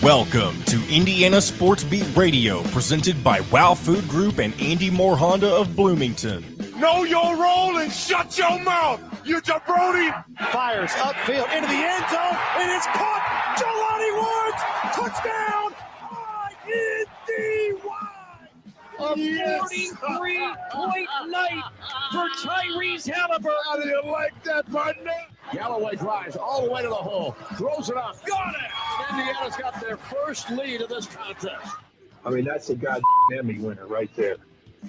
Welcome to Indiana Sports Beat Radio, presented by Wow Food Group and Andy Moore Honda of Bloomington. Know your role and shut your mouth, you jabroni! Fires upfield into the end zone, and it's caught. Jelani Woods, touchdown! A 43-point night for Tyrese Halliburton. How do you like that, partner? Galloway drives all the way to the hole, throws it up, got it! Indiana's got their first lead of this contest. I mean, that's a goddamn Emmy winner right there.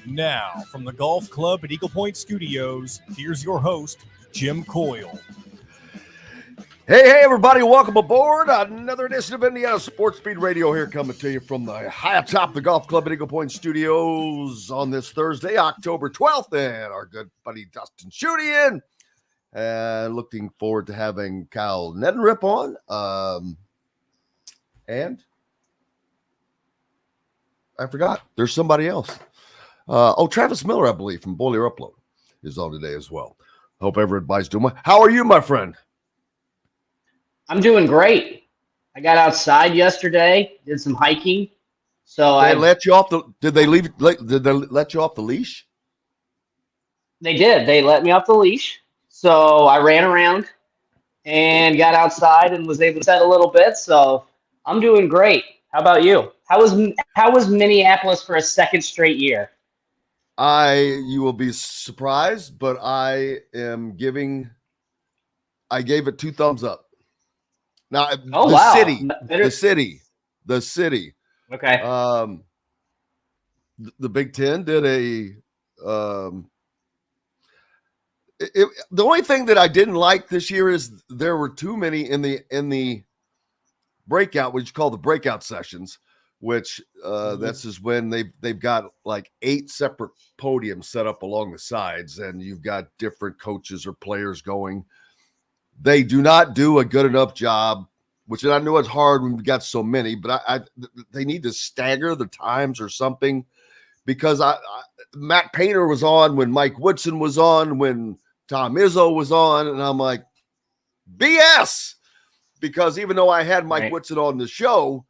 Now, from the Golf Club at Eagle Point Studios, here's your host, Jim Coyle. Hey, everybody, welcome aboard. Another edition of Indiana Sports Speed Radio here coming to you from the high atop the Golf Club at Eagle Point Studios on this Thursday, October 12th, and our good buddy Dustin Schutte in. Looking forward to having Kyle Neddenriep on. And I forgot, there's somebody else. Travis Miller, I believe, from Boiler Upload is on today as well. Hope everybody's doing well. How are you, my friend? I'm doing great. I got outside yesterday, did some hiking. So Did they let you off the leash? They did. They let me off the leash. So I ran around and got outside and was able to set a little bit. So I'm doing great. How about you? How was Minneapolis for a second straight year? You will be surprised, but I gave it 2 thumbs up. Now, the city. Okay. The Big Ten did the only thing that I didn't like this year is there were too many in the breakout, which you call the breakout sessions, which that's just when they've got like 8 separate podiums set up along the sides, and you've got different coaches or players going. They do not do a good enough job, which I know it's hard when we got so many, but they need to stagger the times or something, because Matt Painter was on when Mike Woodson was on, when Tom Izzo was on, and I'm like, BS, because even though I had Mike Woodson on the show,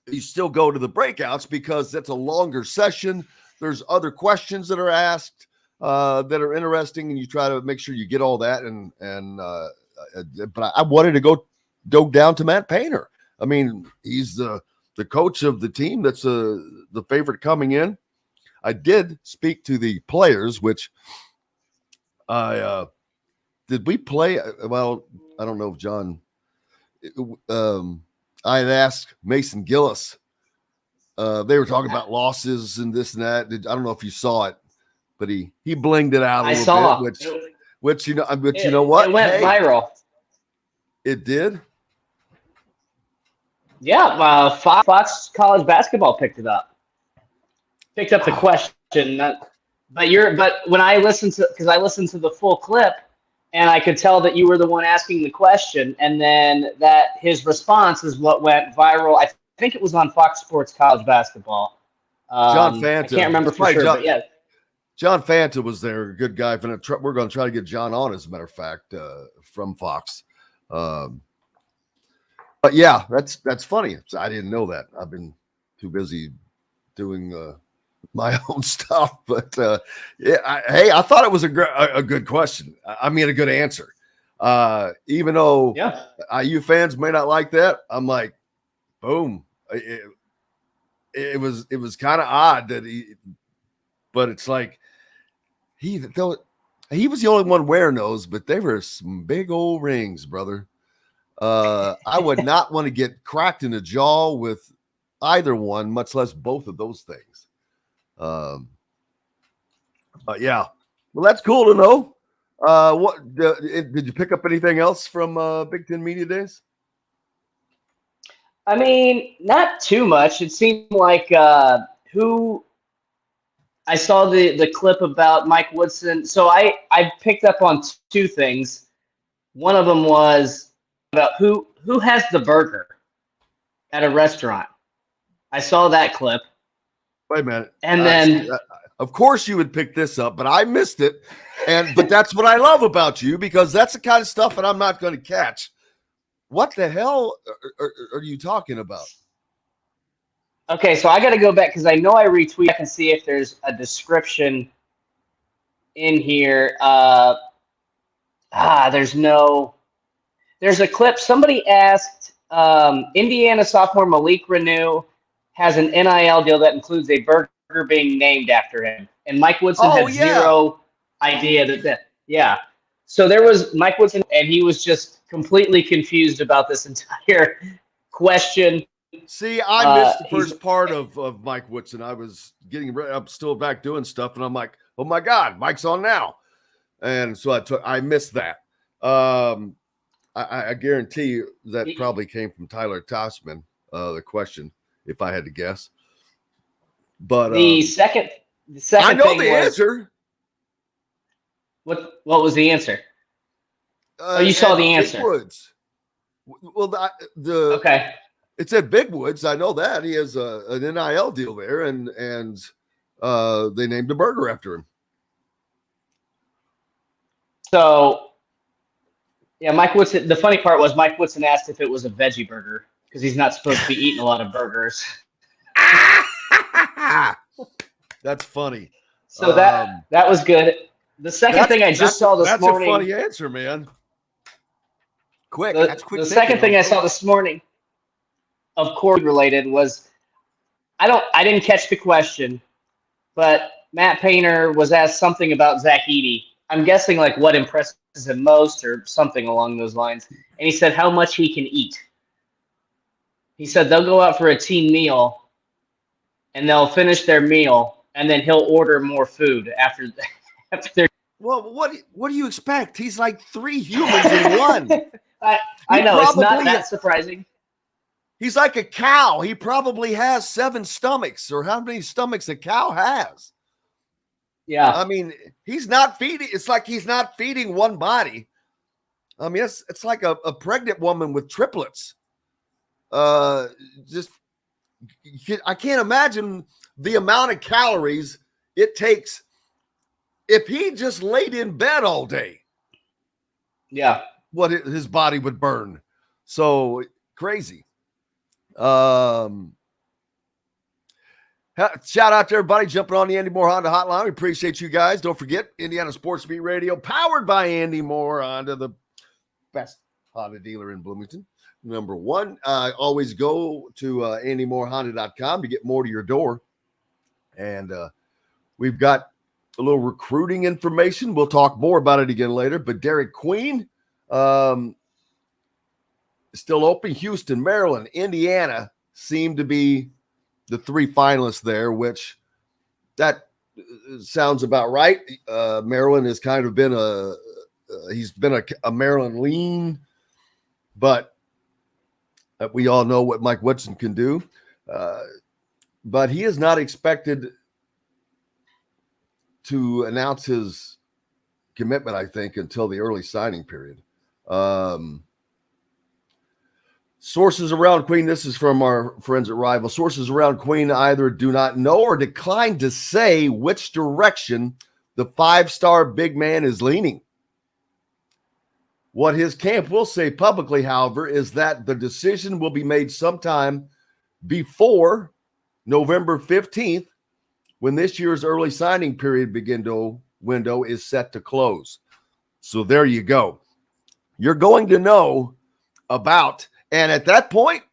you still go to the breakouts because that's a longer session. There's other questions that are asked that are interesting, and you try to make sure you get all that. But I wanted to go down to Matt Painter. I mean, he's the coach of the team that's the favorite coming in. I did speak to the players, which did we play? Well, I don't know if John. I had asked Mason Gillis. They were talking about losses and this and that. I don't know if you saw it, but he blinged it out a little bit, which you know what? It went viral. It did? Yeah, Fox College Basketball picked it up. Picked up the question. But when I listened to the full clip, and I could tell that you were the one asking the question, and then that his response is what went viral. I think it was on Fox Sports College Basketball. John Fanta. I can't remember for sure, but yeah. John Fanta was there, a good guy. We're going to try to get John on, as a matter of fact, from Fox. But yeah, that's funny. I didn't know that. I've been too busy doing my own stuff. But I thought it was a good question. I mean, a good answer. Even though IU fans may not like that, I'm like, boom. It was kind of odd that but it's like he was the only one wearing those, but they were some big old rings, brother. I would not want to get cracked in the jaw with either one, much less both of those things. But yeah, well, that's cool to know. What did you pick up anything else from Big Ten Media Days? I mean, not too much. It seemed like I saw the clip about Mike Woodson. So I picked up on 2 things. One of them was about who has the burger at a restaurant. I saw that clip. Wait a minute. And then of course you would pick this up, but I missed it. But that's what I love about you, because that's the kind of stuff that I'm not going to catch What the hell are you talking about? Okay, so I got to go back because I know I retweet. I can see if there's a description in here. There's a clip. Somebody asked, Indiana sophomore Malik Renew has an NIL deal that includes a burger being named after him. And Mike Woodson had zero idea that. So there was Mike Woodson, and he was just completely confused about this entire question. See, I missed the first part of Mike Woodson. I was getting ready. I'm still back doing stuff, and I'm like, oh my God, Mike's on now. And so I missed that. I guarantee you that probably came from Tyler Tossman, the question, if I had to guess. But the second I know thing the answer. What was the answer? You saw the answer. Big Woods. Well, okay. It's at Big Woods. I know that he has an NIL deal there, and they named a burger after him. So, yeah, Mike Woodson. The funny part was Mike Woodson asked if it was a veggie burger because he's not supposed to be eating a lot of burgers. That's funny. So that was good. The second thing I just saw this morning. That's a funny answer, man. Quick. That's quick. The second thing I saw this morning, of course, related was I didn't catch the question, but Matt Painter was asked something about Zach Edey. I'm guessing like what impresses him most or something along those lines. And he said how much he can eat. He said they'll go out for a team meal and they'll finish their meal and then he'll order more food after their. Well, what do you expect? He's like 3 humans in one. I know, it's not that surprising. He's like a cow. He probably has 7 stomachs, or how many stomachs a cow has. Yeah. I mean, he's not feeding. It's like he's not feeding one body. I mean, it's like a pregnant woman with triplets. I can't imagine the amount of calories it takes if he just laid in bed all day. Yeah. What his body would burn. So crazy. Shout out to everybody jumping on the Andy Moore Honda hotline. We appreciate you guys. Don't forget, Indiana Sports Beat Radio, powered by Andy Moore Honda, the best Honda dealer in Bloomington. Number one, always go to AndyMooreHonda.com to get more to your door. And we've got a little recruiting information. We'll talk more about it again later. But Derek Queen, still open. Houston, Maryland, Indiana seem to be the 3 finalists there, which that sounds about right. Maryland has kind of been he's been a Maryland lean, but we all know what Mike Woodson can do. But he is not expected to announce his commitment, I think, until the early signing period. Sources around Queen, this is from our friends at Rival. Sources around Queen either do not know or decline to say which direction the 5-star big man is leaning. What his camp will say publicly, however, is that the decision will be made sometime before November 15th, when this year's early signing period window is set to close. So there you go. You're going to know about. And at that point,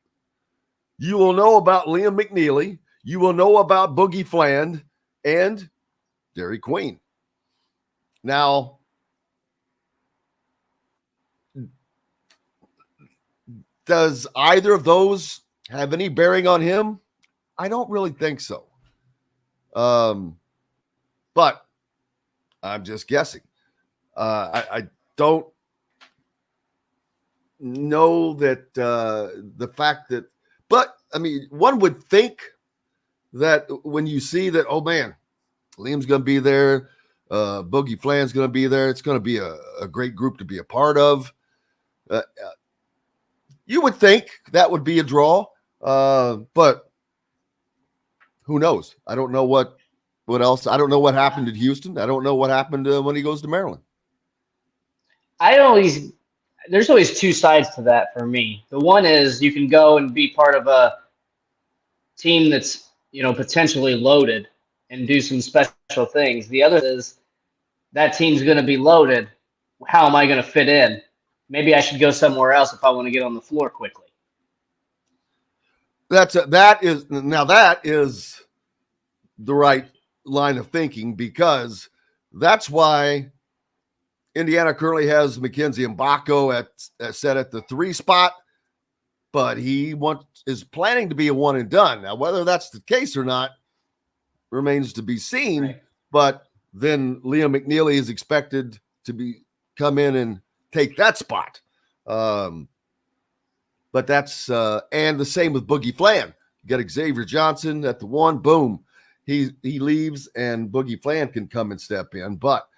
you will know about Liam McNeely. You will know about Boogie Fland and Dairy Queen. Now, does either of those have any bearing on him? I don't really think so. But I'm just guessing. I don't know that the fact that, but I mean, one would think that when you see that, oh man, Liam's going to be there, Boogie Flan's going to be there, it's going to be a great group to be a part of. You would think that would be a draw, but who knows? I don't know what else. I don't know what happened at Houston. I don't know what happened when he goes to Maryland. there's always two sides to that for me. The one is you can go and be part of a team that's, potentially loaded and do some special things. The other is that team's going to be loaded. How am I going to fit in? Maybe I should go somewhere else if I want to get on the floor quickly. That is the right line of thinking, because that's why Indiana currently has Mackenzie Mbako set at the 3 spot, but he is planning to be a one and done. Now, whether that's the case or not remains to be seen. Right. But then Liam McNeely is expected to come in and take that spot. But that's and the same with Boogie Flan. You got Xavier Johnson at the 1. Boom, he leaves, and Boogie Flan can come and step in. But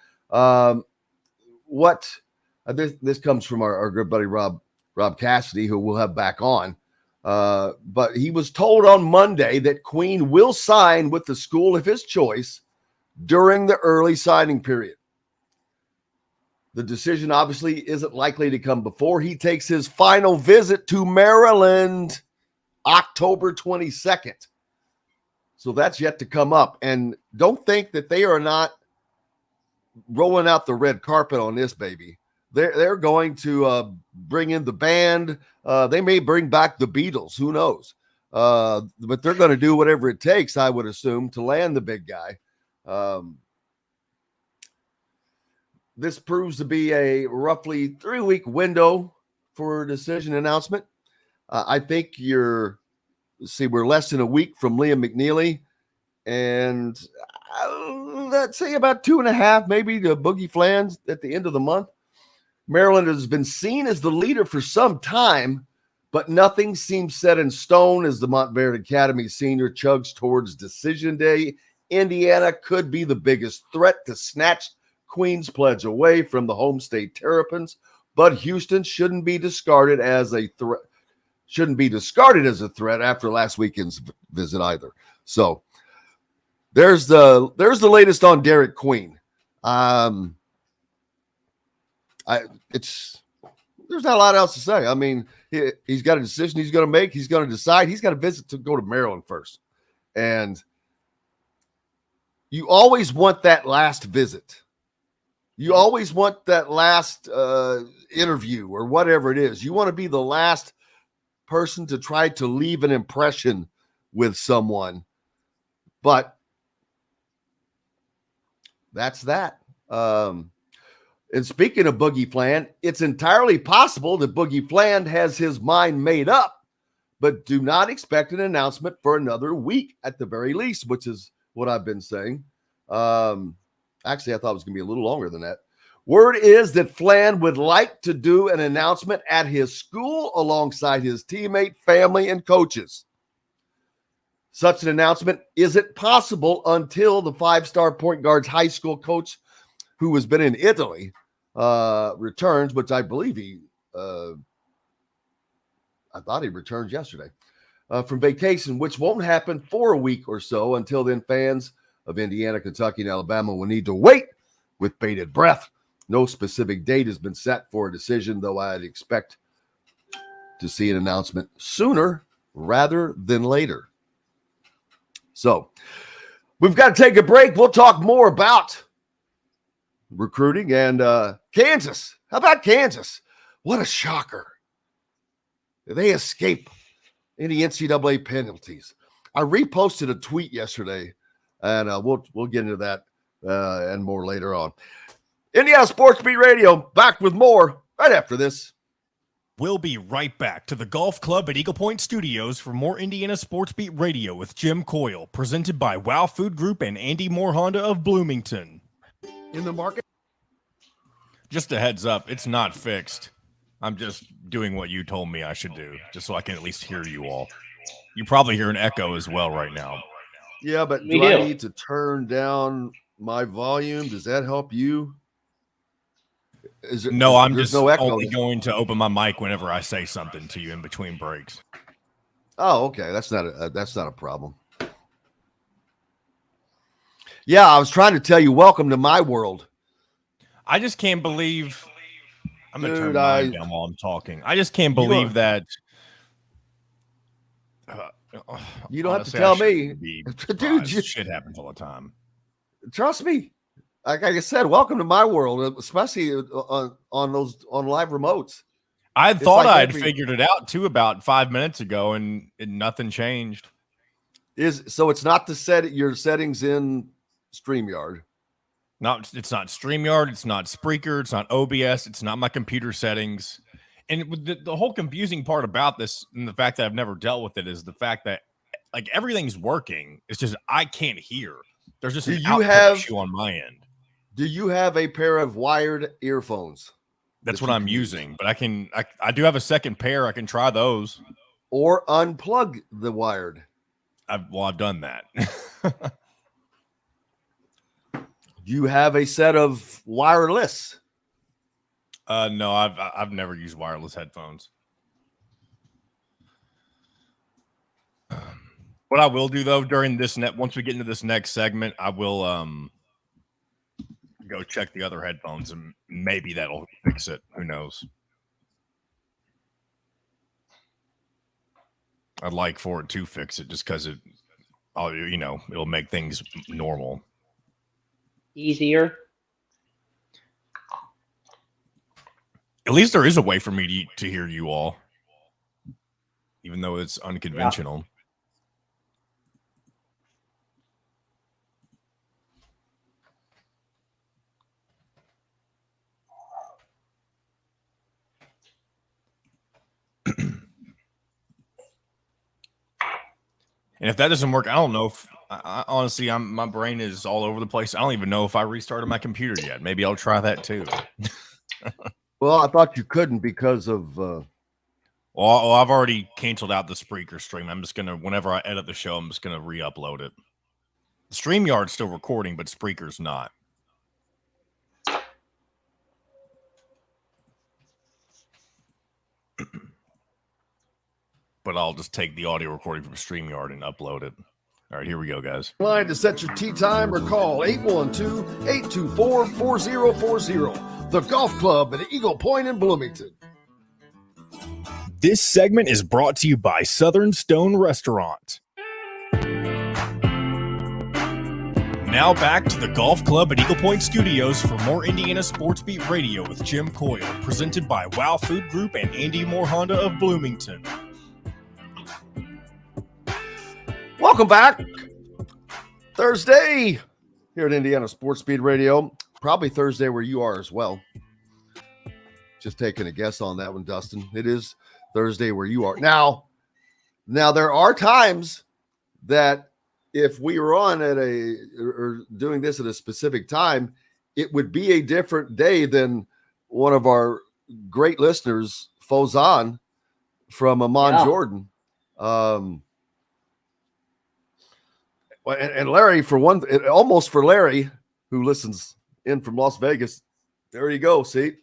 this comes from our good buddy Rob Cassidy, who we'll have back on. But he was told on Monday that Queen will sign with the school of his choice during the early signing period. The decision obviously isn't likely to come before he takes his final visit to Maryland October 22nd. So that's yet to come up. And don't think that they are not rolling out the red carpet on this baby. They're going to bring in the band. They may bring back the Beatles. Who knows? But they're going to do whatever it takes, I would assume, to land the big guy. This proves to be a roughly 3-week window for a decision announcement. I think we're less than a week from Liam McNeely, and let's say about 2.5, maybe to Boogie Flans at the end of the month. Maryland has been seen as the leader for some time, but nothing seems set in stone as the Montverde Academy senior chugs towards decision day. Indiana could be the biggest threat to snatch Queen's pledge away from the home state Terrapins, but Houston shouldn't be discarded as a threat. Shouldn't be discarded as a threat after last weekend's visit either. So there's the latest on Derek Queen. There's not a lot else to say. I mean, he's got a decision he's going to make. He's going to decide. He's got a visit to go to Maryland first. And you always want that last visit. You always want that last interview or whatever it is. You want to be the last person to try to leave an impression with someone. But that's that. And speaking of Boogie Flan, it's entirely possible that Boogie Flan has his mind made up, but do not expect an announcement for another week at the very least, which is what I've been saying. Actually, I thought it was going to be a little longer than that. Word is that Flan would like to do an announcement at his school alongside his teammate, family, and coaches. Such an announcement isn't possible until the 5-star point guard's high school coach, who has been in Italy, returns, which I believe I thought he returned yesterday, from vacation, which won't happen for a week or so. Until then, fans of Indiana, Kentucky, and Alabama will need to wait with bated breath. No specific date has been set for a decision, though I'd expect to see an announcement sooner rather than later. So we've got to take a break. We'll talk more about recruiting and Kansas. How about Kansas? What a shocker. They escape any NCAA penalties. I reposted a tweet yesterday, and we'll get into that and more later on. Indiana Sports Beat Radio, back with more right after this. We'll be right back to the Golf Club at Eagle Point Studios for more Indiana Sports Beat Radio with Jim Coyle, presented by Wow Food Group and Andy Moore Honda of Bloomington. In the market. Just a heads up, it's not fixed. I'm just doing what you told me I should do, just so I can at least hear you all. You probably hear an echo as well right now. Yeah, but do I need to turn down my volume? Does that help you? No, I'm just only going to open my mic whenever I say something to you in between breaks. Oh, okay. That's not a problem. Yeah, I was trying to tell you, welcome to my world. I just can't believe I'm going to turn mine down while I'm talking. I just can't believe that. You don't honestly, have to tell me. Dude, shit happens all the time. Trust me. Like I said, welcome to my world, especially on live remotes. I thought I'd figured it out too about 5 minutes ago, and nothing changed. So it's not to set your settings in StreamYard. It's not StreamYard. It's not Spreaker. It's not OBS. It's not my computer settings. And the whole confusing part about this, and the fact that I've never dealt with it, is the fact that like everything's working. It's just I can't hear. There's just an output issue on my end. Do you have a pair of wired earphones? That's what I'm using, but I do have a second pair. I can try those. Or unplug the wired. I've done that. You have a set of wireless. No, I've never used wireless headphones. What I will do though during this once we get into this next segment, I will go check the other headphones and maybe that'll fix it. Who knows? I'd like for it to fix it just because it'll make things normal. Easier. At least there is a way for me to hear you all, even though it's unconventional. Yeah. And if that doesn't work, I don't know if honestly, my brain is all over the place. I don't even know if I restarted my computer yet. Maybe I'll try that too. Well, I thought you couldn't because of. Well, I've already canceled out the Spreaker stream. I'm just gonna, whenever I edit the show, I'm just gonna re-upload it. StreamYard's still recording, but Spreaker's not. But I'll just take the audio recording from StreamYard and upload it. All right, here we go, guys. Line to set your tee time or call 812-824-4040. The Golf Club at Eagle Point in Bloomington. This segment is brought to you by Southern Stone Restaurant. Now back to the Golf Club at Eagle Point Studios for more Indiana Sports Beat Radio with Jim Coyle, presented by Wow Food Group and Andy Moore Honda of Bloomington. Welcome back. Thursday here at Indiana Sports Speed Radio. Probably Thursday where you are as well. Just taking a guess on that one, Dustin. It is Thursday where you are. Now there are times that if we were on or doing this at a specific time, it would be a different day than one of our great listeners, Fozan from Amman, Jordan. And Larry, for one, almost for Larry, who listens in from Las Vegas. There you go. See,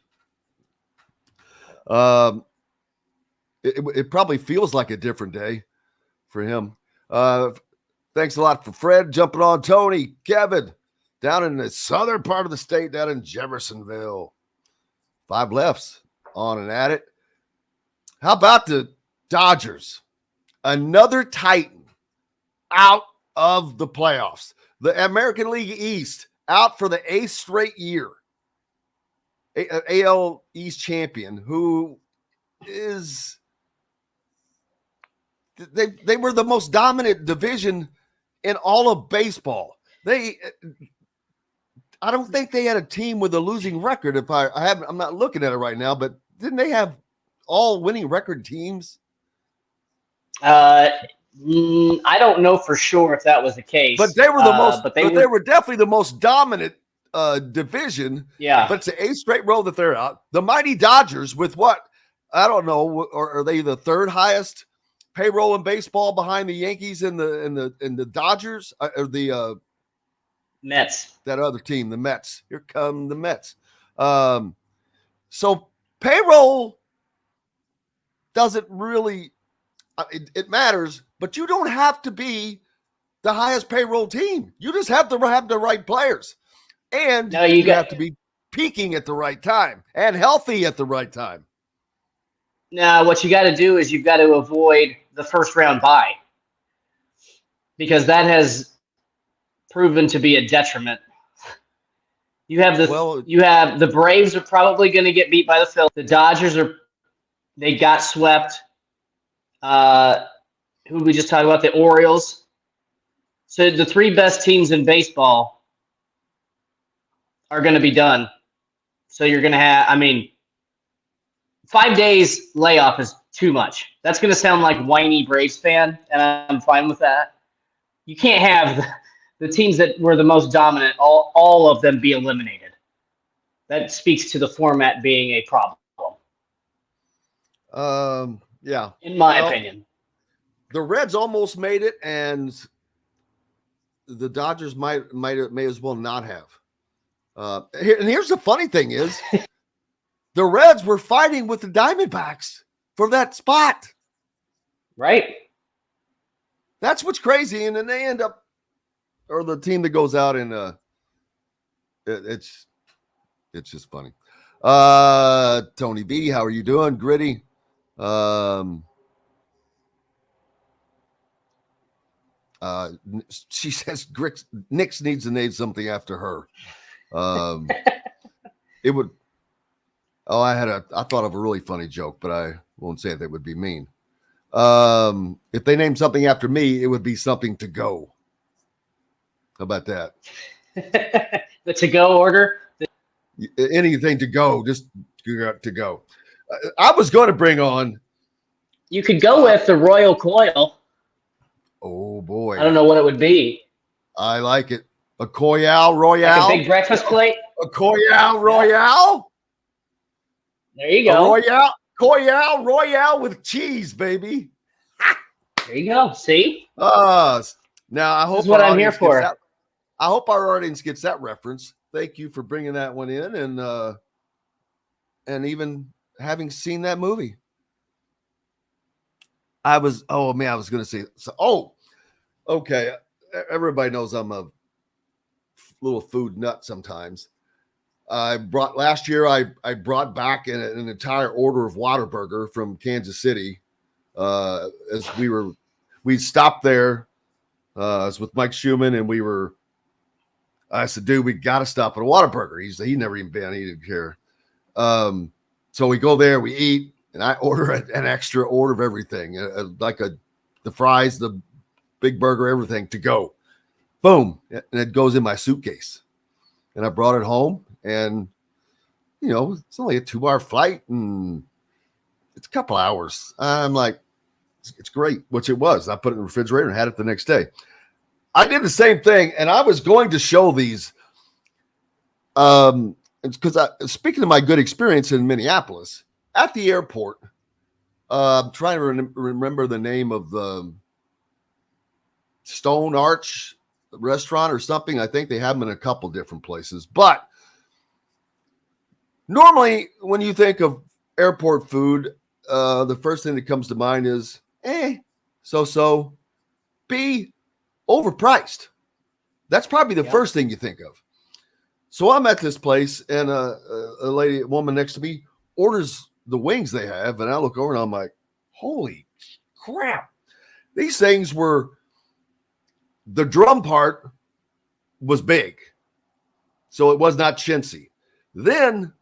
it probably feels like a different day for him. Thanks a lot for Fred jumping on. Tony, Kevin, down in the southern part of the state, down in Jeffersonville. 5 lefts on and at it. How about the Dodgers? Another Titan out of the playoffs. The American League East out for the 8th straight year. AL East champion, who is they were the most dominant division in all of baseball. I don't think they had a team with a losing record. I'm not looking at it right now, but didn't they have all winning record teams? I don't know for sure if that was the case, but they were the most. But they were definitely the most dominant division. Yeah, but it's the 8th straight row that they're out. The mighty Dodgers with what? I don't know. Or are they the 3rd highest payroll in baseball behind the Yankees and the Dodgers or the Mets? That other team, the Mets. Here come the Mets. So payroll doesn't really. It matters, but you don't have to be the highest payroll team. You just have to have the right players, and you have to be peaking at the right time and healthy at the right time. Now, what you got to do is you've got to avoid the first round bye, because that has proven to be a detriment. You have the Braves are probably going to get beat by the Phillies. The Dodgers they got swept. Who did we just talk about? The Orioles. So the three best teams in baseball are going to be done. So you're going to have, 5 days layoff is too much. That's going to sound like whiny Braves fan, and I'm fine with that. You can't have the teams that were the most dominant, all of them be eliminated. That speaks to the format being a problem. Yeah. In my opinion. The Reds almost made it, and the Dodgers may as well not have. And here's the funny thing is, the Reds were fighting with the Diamondbacks for that spot. Right. That's what's crazy. And then they end up, or the team that goes out and it's just funny. Tony B, how are you doing? Gritty. She says Knicks needs to name something after her. It would. Oh, I thought of a really funny joke, but I won't say it. That would be mean. If they named something after me, it would be something to go. How about that? The to-go order? Anything to go, just to go. I was going to bring on. You could go with the Royal Coil. Oh, boy. I don't know what it would be. I like it. A Coyal Royale. Like a big breakfast plate? A Coyal Royale. There you go. Coyal Royale with cheese, baby. There you go. See? Now I hope that's what I'm here for. I hope our audience gets that reference. Thank you for bringing that one in, and even having seen that movie. I was going to say. So, okay. Everybody knows I'm a little food nut sometimes. Last year I brought back an entire order of Whataburger from Kansas City. As we stopped there. I was with Mike Schumann, and I said, dude, we got to stop at a Whataburger. He never even been. He didn't care. So we go there, we eat, and I order an extra order of everything, the fries, the big burger, everything to go. Boom. And it goes in my suitcase. And I brought it home, and, it's only a 2-hour flight, and it's a couple hours. I'm like, it's great, which it was. I put it in the refrigerator and had it the next day. I did the same thing, and I was going to show these because speaking of my good experience in Minneapolis, at the airport, I'm trying to remember the name of the Stone Arch restaurant or something. I think they have them in a couple different places. But normally when you think of airport food, the first thing that comes to mind is so. B, overpriced. That's probably the first thing you think of. So I'm at this place, and a woman next to me orders the wings they have, and I look over and I'm like, holy crap. These things the drum part was big, so it was not chintzy. Then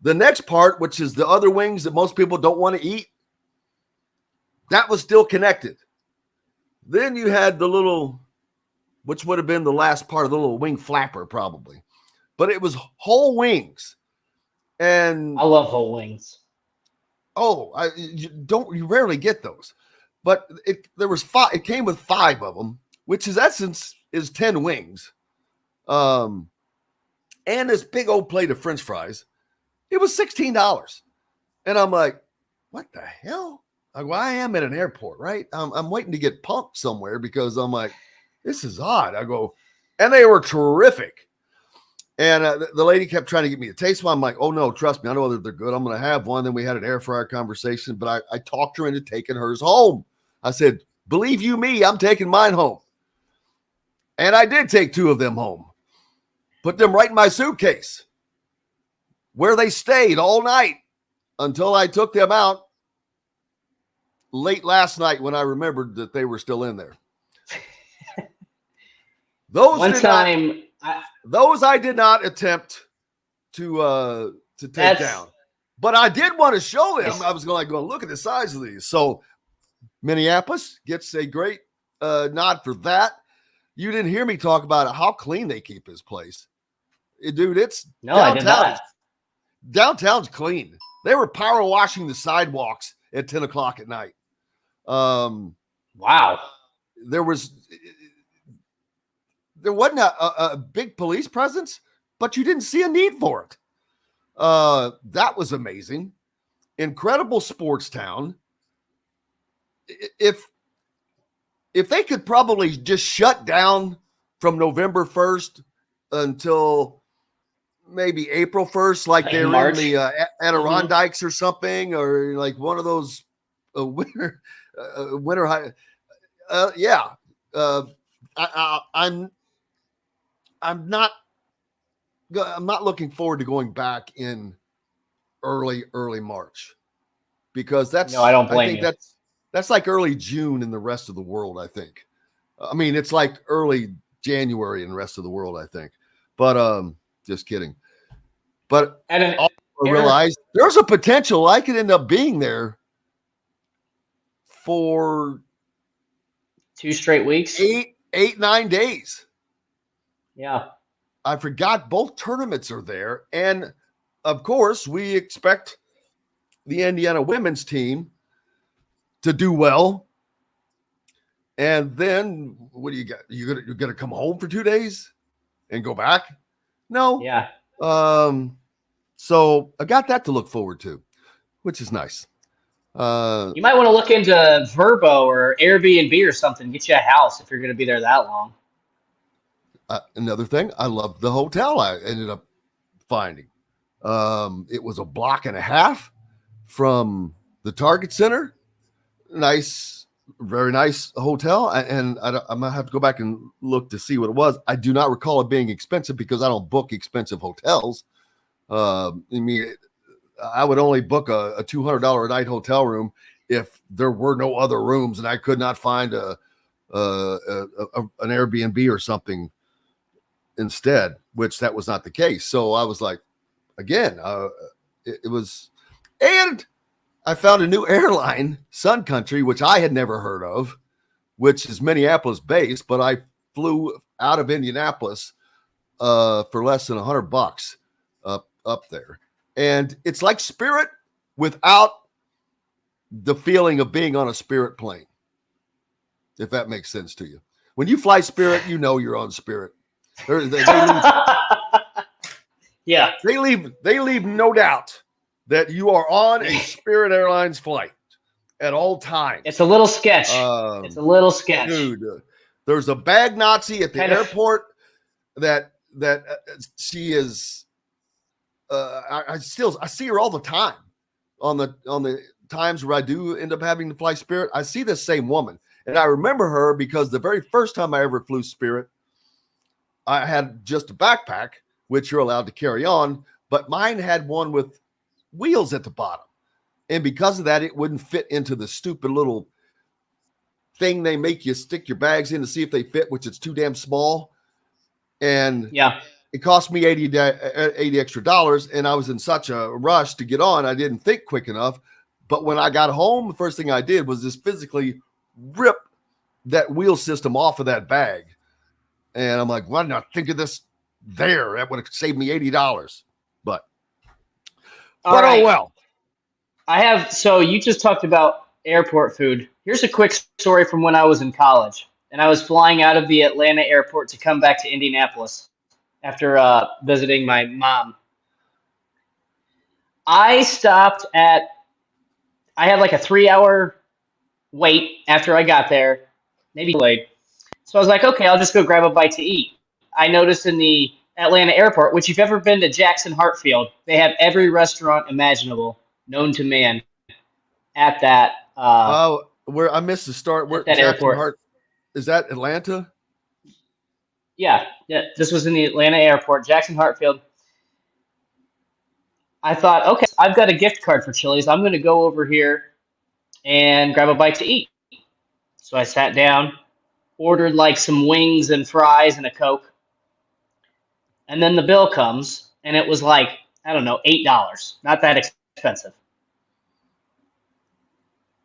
the next part, which is the other wings that most people don't want to eat, that was still connected. Then you had the little, which would have been the last part of the little wing flapper probably, but it was whole wings. And I love whole wings. You rarely get those, but it came with 5 of them, which is essence is 10 wings. And this big old plate of French fries. It was $16. And I'm like, what the hell? I am at an airport, right? I'm waiting to get punked somewhere because I'm like, this is odd. I go, and they were terrific. And the lady kept trying to get me to taste one. I'm like, oh, no, trust me. I know that they're good. I'm going to have one. Then we had an air fryer conversation, but I talked her into taking hers home. I said, believe you me, I'm taking mine home. And I did take 2 of them home. Put them right in my suitcase. where they stayed all night until I took them out late last night when I remembered that they were still in there. Those I did not attempt to take down, but I did want to show them. I was going to look at the size of these. So Minneapolis gets a great nod for that. You didn't hear me talk about how clean they keep his place, dude. It's I did not. Downtown's clean. They were power washing the sidewalks at 10 o'clock at night. Wow. There wasn't a big police presence, but you didn't see a need for it. That was amazing. Incredible sports town. If they could probably just shut down from November 1st until maybe April 1st, like they're March. in the Adirondacks or something, or like one of those winter high. I'm not looking forward to going back in early March, because I don't blame you. That's like early June in the rest of the world, I think. I mean, it's like early January in the rest of the world, I think. But just kidding. But I realized there's a potential I could end up being there for 2 straight weeks, 9 days. Yeah. I forgot both tournaments are there. And of course, we expect the Indiana women's team to do well. And then what do you got? You're gonna come home for 2 days and go back? No. Yeah. So I got that to look forward to, which is nice. You might want to look into Vrbo or Airbnb or something. Get you a house if you're going to be there that long. Another thing, I loved the hotel I ended up finding. It was a block and a half from the Target Center. Nice, very nice hotel. And I'm going to have to go back and look to see what it was. I do not recall it being expensive because I don't book expensive hotels. I mean, I would only book a $200 a night hotel room if there were no other rooms and I could not find an Airbnb or something instead, which that was not the case. So I was like, again, it was, and I found a new airline, Sun Country, which I had never heard of, which is Minneapolis based, but I flew out of Indianapolis for less than $100 up there. And it's like Spirit without the feeling of being on a Spirit plane, if that makes sense to you. When you fly Spirit, you know you're on Spirit. They leave no doubt that you are on a Spirit Airlines flight at all times. It's a little sketch. Dude, there's a bag Nazi at the airport that she is. I see her all the time on the times where I do end up having to fly Spirit. I see this same woman, and I remember her because the very first time I ever flew Spirit, I had just a backpack, which you're allowed to carry on, but mine had one with wheels at the bottom, and because of that, it wouldn't fit into the stupid little thing they make you stick your bags in to see if they fit, which is too damn small, and it cost me $80 extra, and I was in such a rush to get on, I didn't think quick enough. But when I got home, the first thing I did was just physically rip that wheel system off of that bag. And I'm like, why didn't I think of this there? That would have saved me $80. But right. Oh well. So you just talked about airport food. Here's a quick story from when I was in college, and I was flying out of the Atlanta airport to come back to Indianapolis after visiting my mom. I had like a 3-hour wait after I got there, maybe late. So I was like, okay, I'll just go grab a bite to eat. I noticed in the Atlanta airport, which if you've ever been to Jackson Hartfield, they have every restaurant imaginable known to man at that. Where I missed the start. Where that airport. Is that Atlanta? Yeah. This was in the Atlanta airport, Jackson Hartfield. I thought, okay, I've got a gift card for Chili's. I'm going to go over here and grab a bite to eat. So I sat down, ordered like some wings and fries and a Coke. And then the bill comes, and it was like, I don't know, $8. Not that expensive.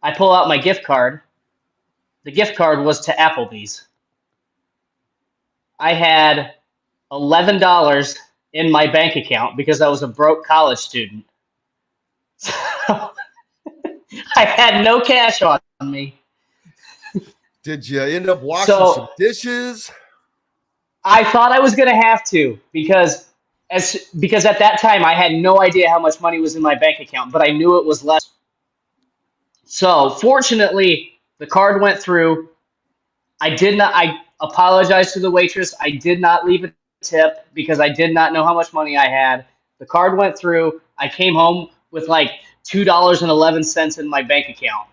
I pull out my gift card. The gift card was to Applebee's. I had $11 in my bank account because I was a broke college student. So I had no cash on me. Did you end up washing some dishes? I thought I was going to have to because at that time I had no idea how much money was in my bank account, but I knew it was less. So fortunately, the card went through. I apologized to the waitress. I did not leave a tip because I did not know how much money I had. The card went through. I came home with like $2.11 in my bank account.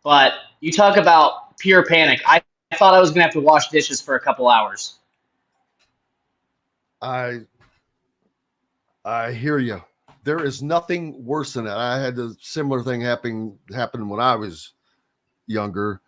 But you talk about pure panic. I thought I was going to have to wash dishes for a couple hours. I hear you. There is nothing worse than that. I had a similar thing happen when I was younger.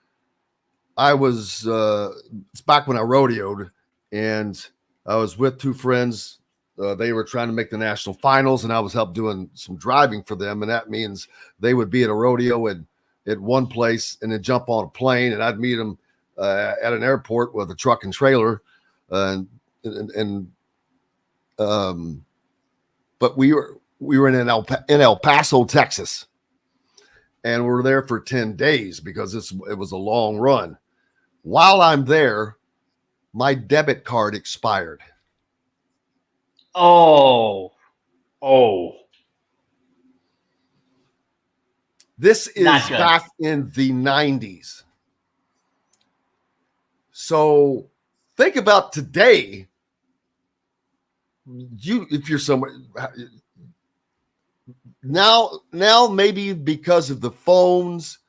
I was it's back when I rodeoed, and I was with two friends. They were trying to make the national finals, and I was helping doing some driving for them. And that means they would be at a rodeo at one place and then jump on a plane, and I'd meet them at an airport with a truck and trailer. But we were in El Paso, Texas, and we're there for 10 days because it was a long run. While I'm there, my debit card expired. Oh. This is back in the 90s. So think about today. If you're somewhere now maybe because of the phones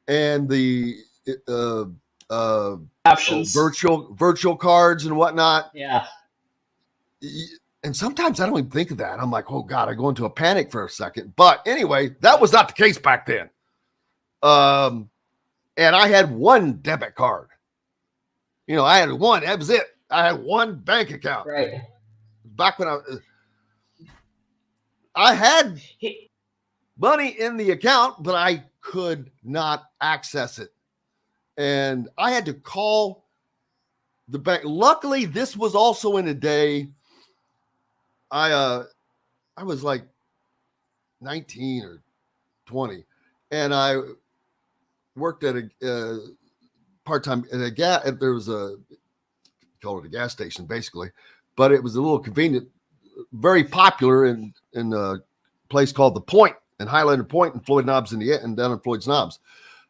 and the options, virtual cards and whatnot. Yeah. And sometimes I don't even think of that. I'm like, oh God, I go into a panic for a second. But anyway, that was not the case back then. And I had one debit card. I had one. That was it. I had one bank account. Right. Back when I had money in the account, but I could not access it. And I had to call the bank. Luckily, this was also in a day I was like 19 or 20, and I worked at a part-time at a gas. There was call it a gas station basically, but it was a little convenient, very popular in a place called the Point in Highlander Point and Floyd Knobs and down in Floyd's Knobs.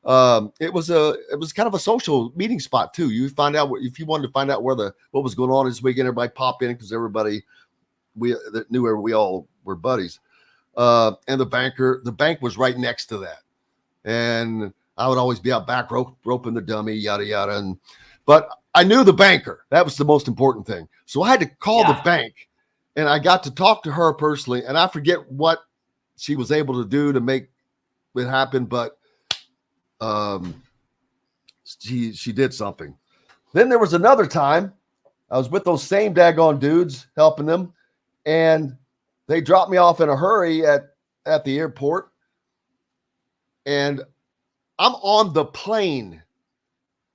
It was kind of a social meeting spot too. You find out if you wanted to find out what was going on this weekend, everybody pop in because everybody that knew we all were buddies. And the bank was right next to that. And I would always be out back roping the dummy, yada, yada. But I knew the banker. That was the most important thing. So I had to call the bank, and I got to talk to her personally. And I forget what she was able to do to make it happen, but she did something. Then there was another time I was with those same daggone dudes helping them, and they dropped me off in a hurry at the airport, and I'm on the plane.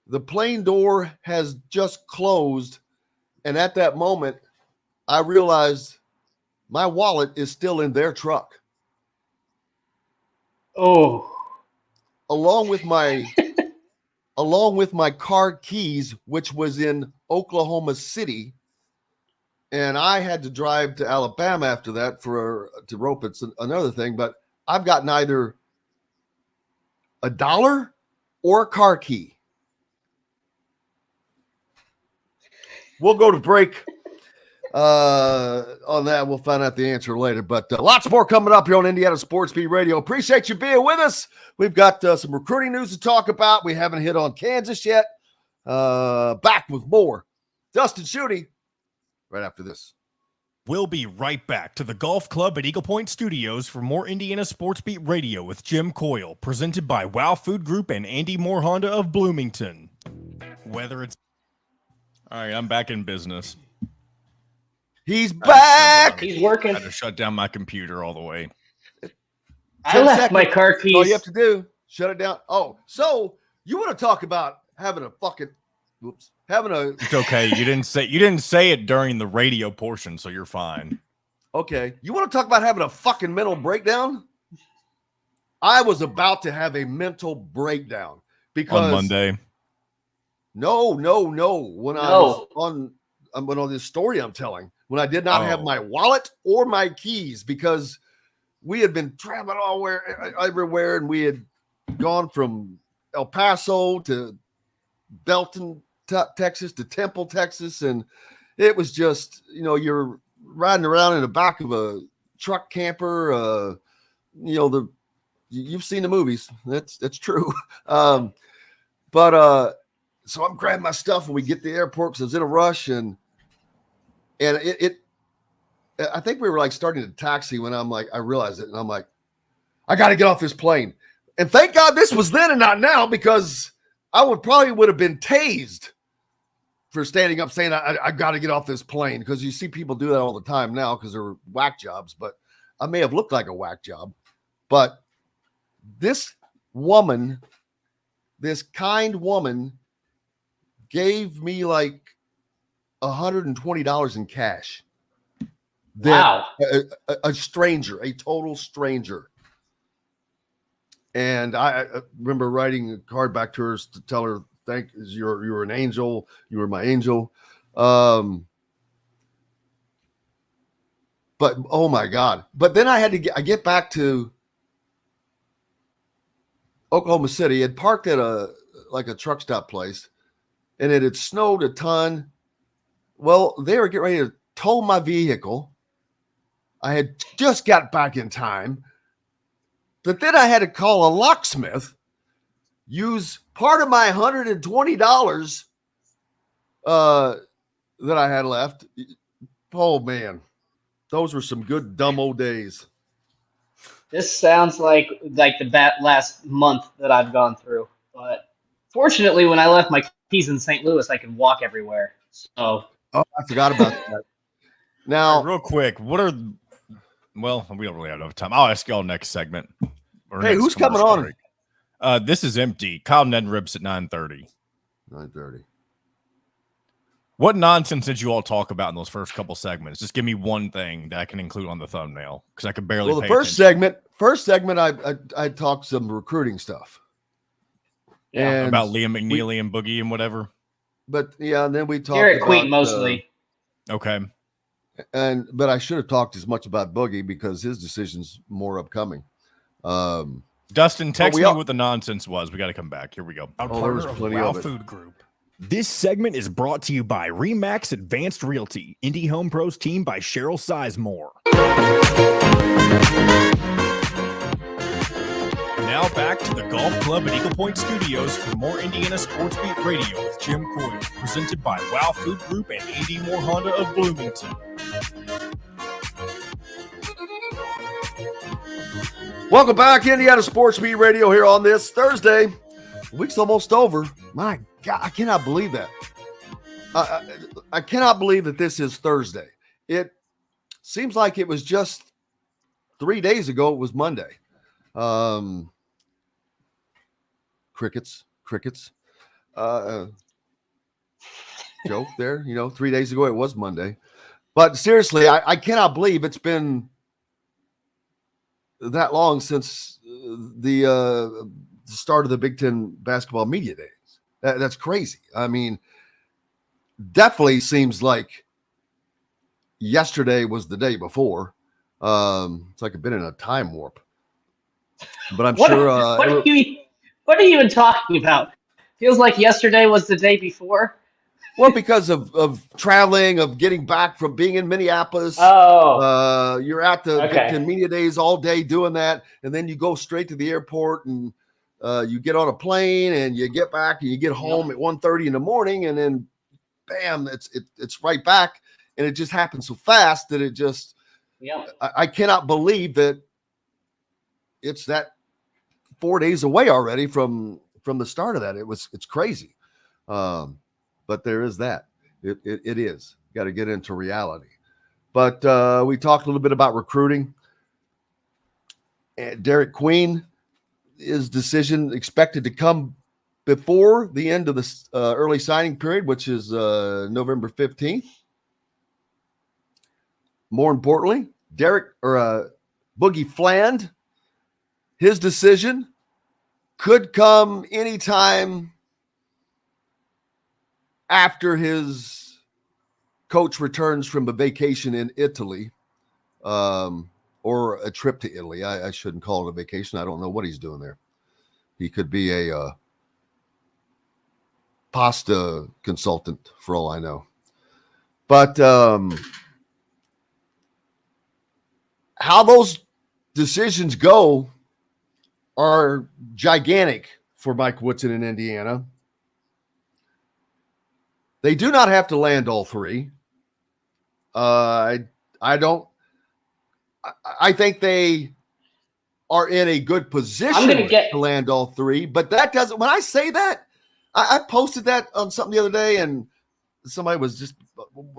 The plane door has just closed, and at that moment, I realized my wallet is still in their truck. Oh. Along with my car keys, which was in Oklahoma City. And I had to drive to Alabama after that to rope. It's another thing, but I've got neither $1 or a car key. We'll go to break on that. We'll find out the answer later, but lots more coming up here on Indiana Sports Beat Radio. Appreciate you being with us. We've got some recruiting news to talk about. We haven't hit on Kansas yet. Back with more. Dustin Schutte right after this. We'll be right back to the Golf Club at Eagle Point Studios for more Indiana Sports Beat Radio with Jim Coyle, presented by Wow Food Group and Andy Moore Honda of Bloomington. Whether it's... All right, I'm back in business. He's back. He's working. I had to shut down my computer all the way. I left my car keys. All you have to do, shut it down. Oh, so you want to talk about having a fucking... Whoops. It's okay. You didn't say it during the radio portion, so you're fine. Okay. You want to talk about having a fucking mental breakdown? I was about to have a mental breakdown because on Monday. No. When I was on this story I'm telling, when I did not have my wallet or my keys because we had been traveling everywhere, and we had gone from El Paso to Belton, Texas to Temple, Texas, and it was just, you're riding around in the back of a truck camper. You've seen the movies. That's true. So I'm grabbing my stuff and we get to the airport because I was in a rush, and I think we were like starting to taxi when I realized it, and I'm like, I got to get off this plane. And thank God this was then and not now, because I would have been tased for standing up saying, I got to get off this plane, because you see people do that all the time now because they're whack jobs, but I may have looked like a whack job. But this woman, this kind woman, gave me like $120 in cash. Wow. A stranger, a total stranger. And I remember writing a card back to her to tell her, thank you, you're an angel. You were my angel. But oh my God. But then I get back to Oklahoma City. Had parked at a truck stop place, and it had snowed a ton. Well, they were getting ready to tow my vehicle. I had just got back in time. But then I had to call a locksmith, use part of my $120 that I had left. Oh, man. Those were some good dumb old days. This sounds like the last month that I've gone through. But fortunately, when I left my keys in St. Louis, I could walk everywhere. So. Oh, I forgot about that. Now, real quick, well, we don't really have enough time. I'll ask y'all next segment. Hey, who's coming on? This is empty. Kyle Neddenriep's at 9:30. 9:30. What nonsense did you all talk about in those first couple segments? Just give me one thing that I can include on the thumbnail, because I could barely. Well, the first segment, I talked some recruiting stuff. Yeah, and about Liam McNeely and Boogie and whatever. But yeah, and then we talked Garrett about Queen mostly. Okay. But I should have talked as much about Boogie because his decision's more upcoming. Dustin, text me what the nonsense was. We got to come back. Here we go. There was plenty of it. Food Group. This segment is brought to you by Remax Advanced Realty, Indie Home Pros team by Cheryl Sizemore. Now back to the Golf Club at Eagle Point Studios for more Indiana Sports Beat Radio with Jim Coyle, presented by Wow Food Group and Andy Moore Honda of Bloomington. Welcome back, Indiana Sports Beat Radio, here on this Thursday. The week's almost over. My God, I cannot believe that. I cannot believe that this is Thursday. It seems like it was just 3 days ago. It was Monday. Crickets. Joke there. 3 days ago it was Monday. But seriously, I cannot believe it's been that long since the start of the Big Ten basketball media days. That's crazy. I mean, definitely seems like yesterday was the day before. It's like I've been in a time warp. But I'm sure. What are you even talking about? Feels like yesterday was the day before. Well, because of traveling, of getting back from being in Minneapolis. Oh. You're at the Big Ten Media Days all day doing that, and then you go straight to the airport, and you get on a plane, and you get back, and you get home at 1:30 in the morning, and then, bam, it's right back. and it just happened so fast that it just I cannot believe that it's that 4 days away already from the start of that. It's crazy. But there is that. It is. Got to get into reality. But we talked a little bit about recruiting. And Derek Queen, his decision expected to come before the end of the early signing period, which is November 15th. More importantly, Boogie Fland, his decision could come anytime after his coach returns from a vacation in Italy, or a trip to Italy. I shouldn't call it a vacation. I don't know what he's doing there. He could be a pasta consultant for all I know. But how those decisions go are gigantic for Mike Woodson in Indiana. They do not have to land all three. I think they are in a good position to land all three, but that doesn't, when I say that, I posted that on something the other day and somebody was just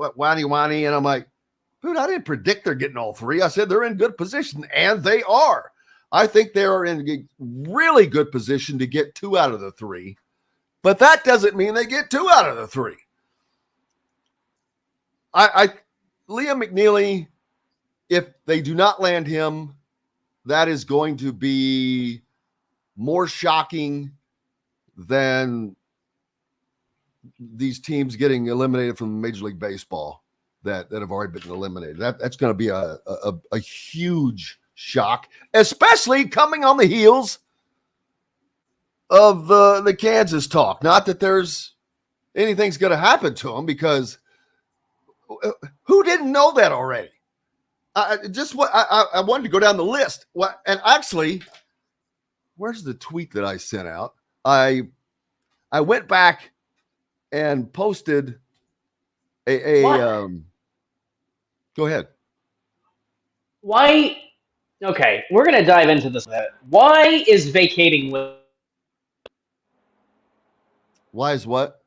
whiny, and I'm like, dude, I didn't predict they're getting all three. I said they're in good position, and they are. I think they are in a really good position to get 2 out of the 3, but that doesn't mean they get 2 out of the 3. Liam McNeely, if they do not land him, that is going to be more shocking than these teams getting eliminated from Major League Baseball that have already been eliminated. That's going to be a huge shock, especially coming on the heels of the Kansas talk. Not that there's anything's going to happen to them, because who didn't know that already? I wanted to go down the list. And actually, where's the tweet that I sent out? I went back and posted go ahead. Why? Okay, we're going to dive into this a bit. Why is vacating Wynn? Why is what?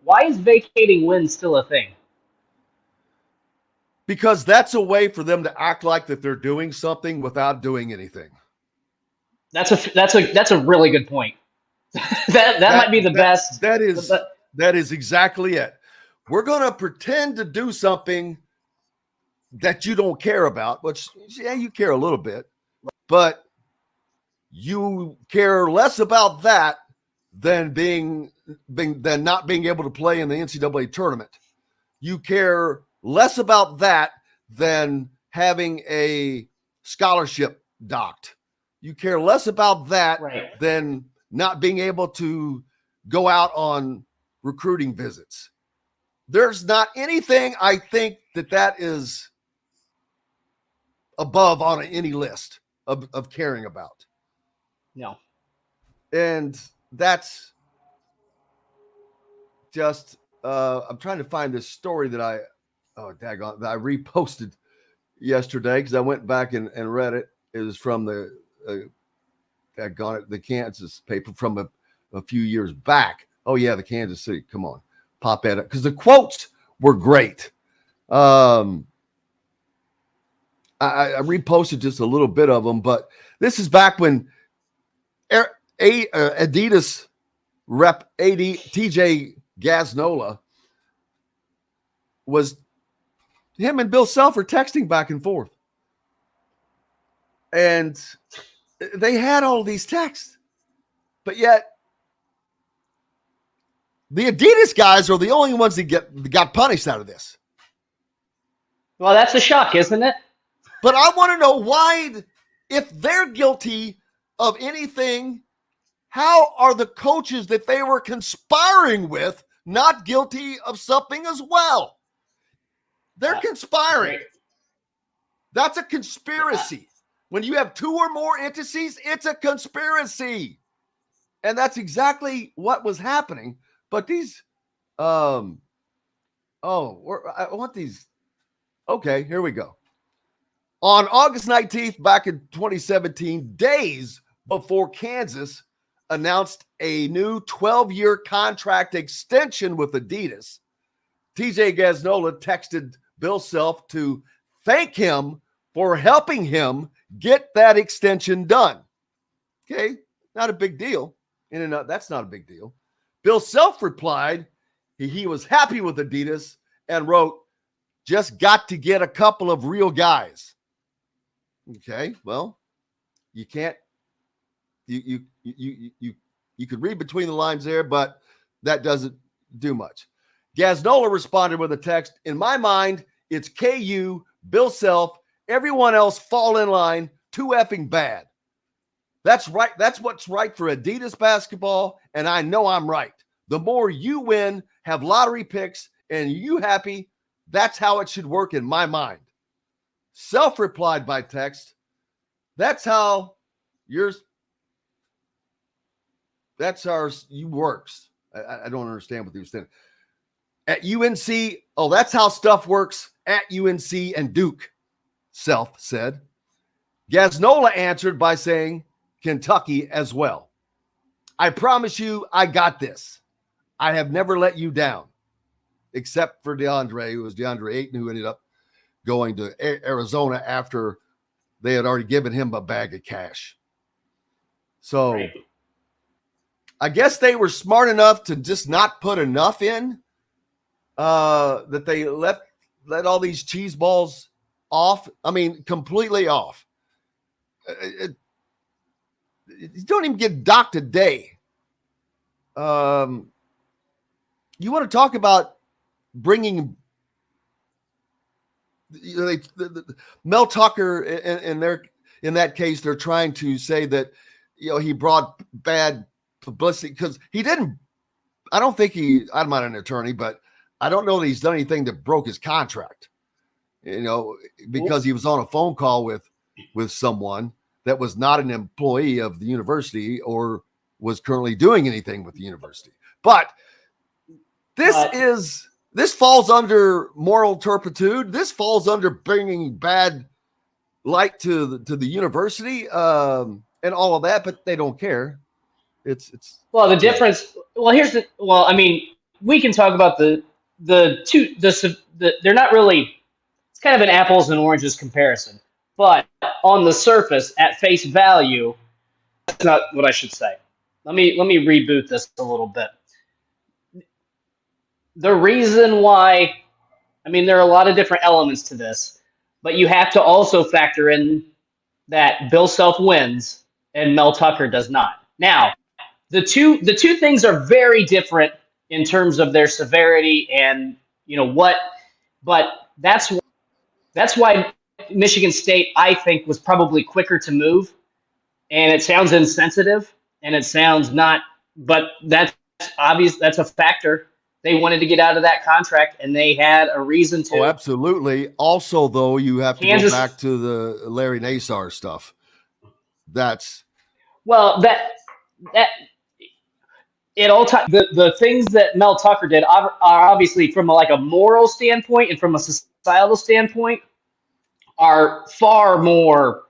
Why is vacating Wynn still a thing? Because that's a way for them to act like that they're doing something without doing anything. That's a really good point. that might be the best. That is exactly it. We're going to pretend to do something that you don't care about, which, yeah, you care a little bit, but you care less about that than than not being able to play in the NCAA tournament. You care less about that than having a scholarship docked. You care less about that than not being able to go out on recruiting visits. There's not anything I think that is above on any list of caring about. No. And that's just, I'm trying to find this story that I reposted yesterday, because I went back and read it. It was from the Kansas paper from a few years back. Oh yeah, the Kansas City. Come on, pop at it, because the quotes were great. I reposted just a little bit of them, but this is back when Adidas rep TJ Gaznola was, him and Bill Self were texting back and forth. And they had all these texts, but yet the Adidas guys are the only ones that got punished out of this. Well, that's a shock, isn't it? But I want to know why, if they're guilty of anything, how are the coaches that they were conspiring with not guilty of something as well? They're conspiring. Great. That's a conspiracy. When you have 2 or more entities, it's a conspiracy. And that's exactly what was happening. But these I want these. Okay, here we go. On August 19th, back in 2017, days before Kansas announced a new 12-year contract extension with Adidas, TJ Gaznola texted Bill Self to thank him for helping him get that extension done. Okay, not a big deal. That's not a big deal. Bill Self replied he was happy with Adidas and wrote, just got to get a couple of real guys. Okay, well, you can't, you could read between the lines there, but that doesn't do much. Gaznola responded with a text, in my mind, it's KU, Bill Self, everyone else fall in line, too effing bad. That's right. That's what's right for Adidas basketball, and I know I'm right. The more you win, have lottery picks, and you happy, that's how it should work in my mind. Self replied by text, that's how yours works. I don't understand what he was saying. At UNC, that's how stuff works at UNC and Duke, Self said. Gaznola answered by saying, Kentucky as well. I promise you, I got this. I have never let you down, except for DeAndre, who was DeAndre Ayton, who ended up going to Arizona after they had already given him a bag of cash. So right. I guess they were smart enough to just not put enough in that they let all these cheese balls off. I mean, completely off. You don't even get docked a day. You want to talk about bringing Mel Tucker in that case, they're trying to say that, he brought bad publicity because he didn't. I don't think I'm not an attorney, but I don't know that he's done anything that broke his contract, because he was on a phone call with someone that was not an employee of the university or was currently doing anything with the university. But this falls under moral turpitude. This falls under bringing bad light to the university and all of that, but they don't care. It's the difference. Well, I mean, we can talk about the two. They're not really. It's kind of an apples and oranges comparison, but on the surface, at face value, that's not what I should say. Let me reboot this a little bit. The reason why, I mean, there are a lot of different elements to this, but you have to also factor in that Bill Self wins and Mel Tucker does not. Now, the two things are very different in terms of their severity and but that's why Michigan State, I think, was probably quicker to move, and it sounds insensitive and it sounds not, but that's obvious. That's a factor. They wanted to get out of that contract, and they had a reason to. Oh, absolutely. Also, though, you have to go back to the Larry Nassar stuff. That it all the things that Mel Tucker did are obviously from a moral standpoint and from a societal standpoint are far more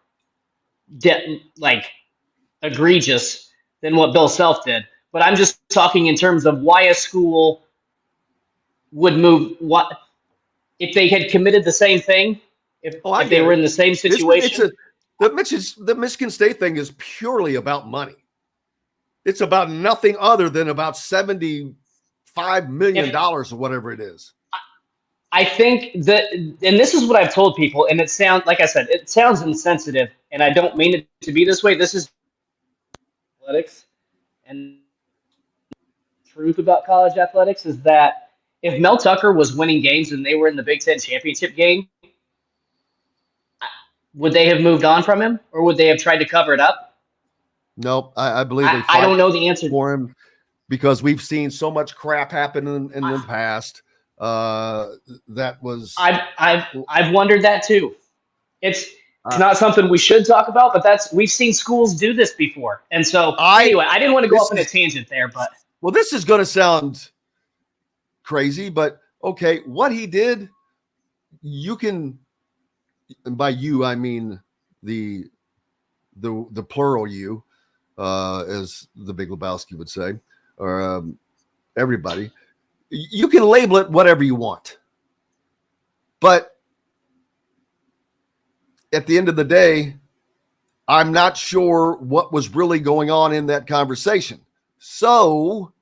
egregious than what Bill Self did. But I'm just talking in terms of why a school would move. What if they had committed the same thing? If they were in the same situation? The Michigan State thing is purely about money. It's about nothing other than about $75 million or whatever it is. I think that, and this is what I've told people, and it sounds, like I said, it sounds insensitive, and I don't mean it to be this way. This is athletics, and the truth about college athletics is that if Mel Tucker was winning games and they were in the Big Ten championship game, would they have moved on from him, or would they have tried to cover it up? Nope, I believe they I don't know the answer for him because we've seen so much crap happen in the past. That was I've wondered that too. It's not something we should talk about, but we've seen schools do this before. And so anyway, I didn't want to go off on a tangent there, but this is going to sound crazy, but Okay, what he did, you can, and by you I mean the plural you, as the Big Lebowski would say, or everybody. You can label it whatever you want, but at the end of the day, I'm not sure what was really going on in that conversation. So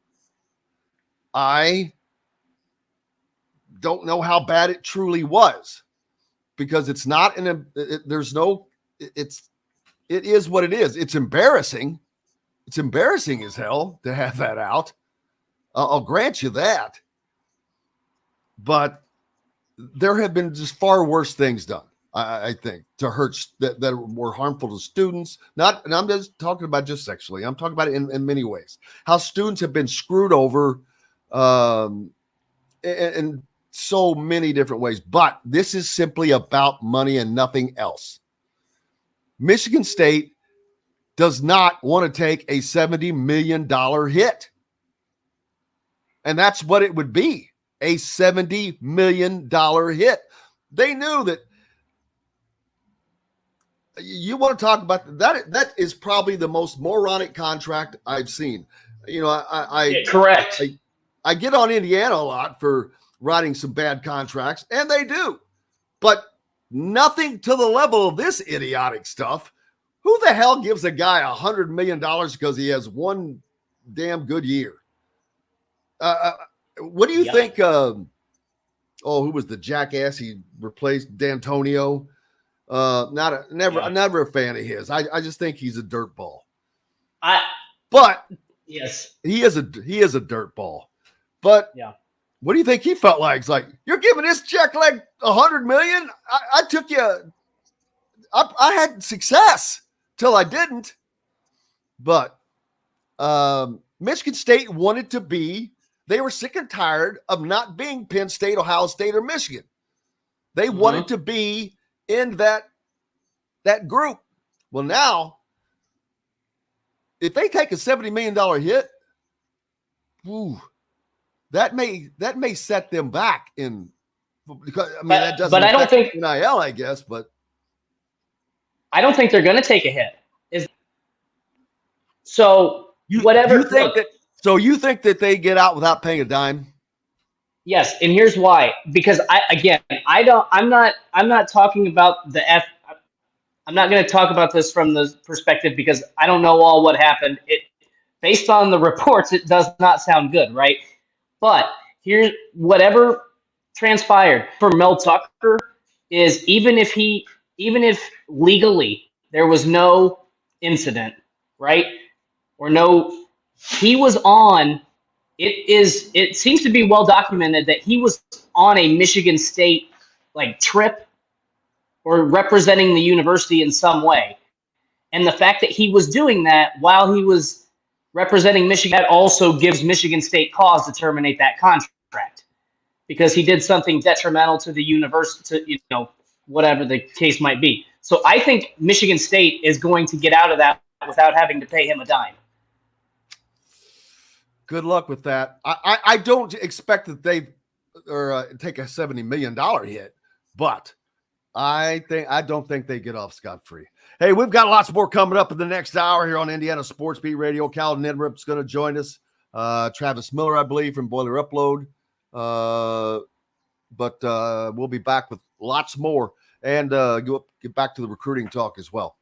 I don't know how bad it truly was, because it's not it is what it is. It's embarrassing. It's embarrassing as hell to have that out. I'll grant you that. But there have been just far worse things done, I think, to hurt that were harmful to students. And I'm just talking about just sexually. I'm talking about it in many ways. How students have been screwed over in so many different ways. But this is simply about money and nothing else. Michigan State does not want to take a $70 million hit. And that's what it would be, a $70 million hit. They knew that. You want to talk about that? That is probably the most moronic contract I've seen. You know, correct. I get on Indiana a lot for writing some bad contracts, and they do, but nothing to the level of this idiotic stuff. Who the hell gives a guy $100 million because he has one damn good year? What do you think? Who was the jackass he replaced? D'Antonio. Never a fan of his. I just think he's a dirtball. Yes, he is a dirtball. But yeah, what do you think he felt like? It's like, you're giving this check like $100 million. I took you. I had success till I didn't. But Michigan State wanted to be. They were sick and tired of not being Penn State, Ohio State, or Michigan. They wanted to be in that group. Well, now, if they take a $70 million hit, that may set them back in. Because I mean, that doesn't. But I don't think NIL, I guess. But I don't think they're going to take a hit. You think that they get out without paying a dime? Yes, and here's why. Because I'm not talking about the F. I'm not going to talk about this from the perspective because I don't know all what happened. Based on the reports, it does not sound good, right? But here's whatever transpired for Mel Tucker is even if legally there was no incident, right? Or no, he was on. It seems to be well documented that he was on a Michigan State trip or representing the university in some way. And the fact that he was doing that while he was representing Michigan, that also gives Michigan State cause to terminate that contract because he did something detrimental to the university, whatever the case might be. So I think Michigan State is going to get out of that without having to pay him a dime. Good luck with that. I don't expect that they take a $70 million hit, but I don't think they get off scot-free. Hey, we've got lots more coming up in the next hour here on Indiana Sports Beat Radio. Cal Neddenriep is going to join us. Travis Miller, I believe, from Boiler Upload. But we'll be back with lots more and get back to the recruiting talk as well.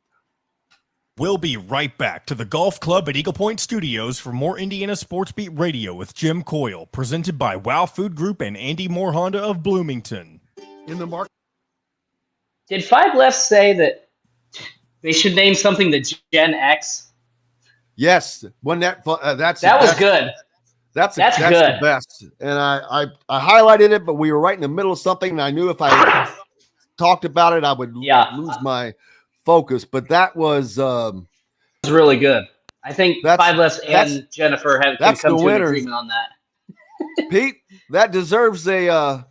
We'll be right back to the Golf Club at Eagle Point Studios for more Indiana Sports Beat Radio with Jim Coyle, presented by Wow Food Group and Andy Moore Honda of Bloomington. In the market. Did Five Left say that they should name something the Gen X? Yes, when that was good. That's good. The best. And I highlighted it, but we were right in the middle of something, and I knew if I talked about it, I would lose my focus. But that was really good. I think Five Left and Jennifer can come to an agreement on that. Pete, that deserves a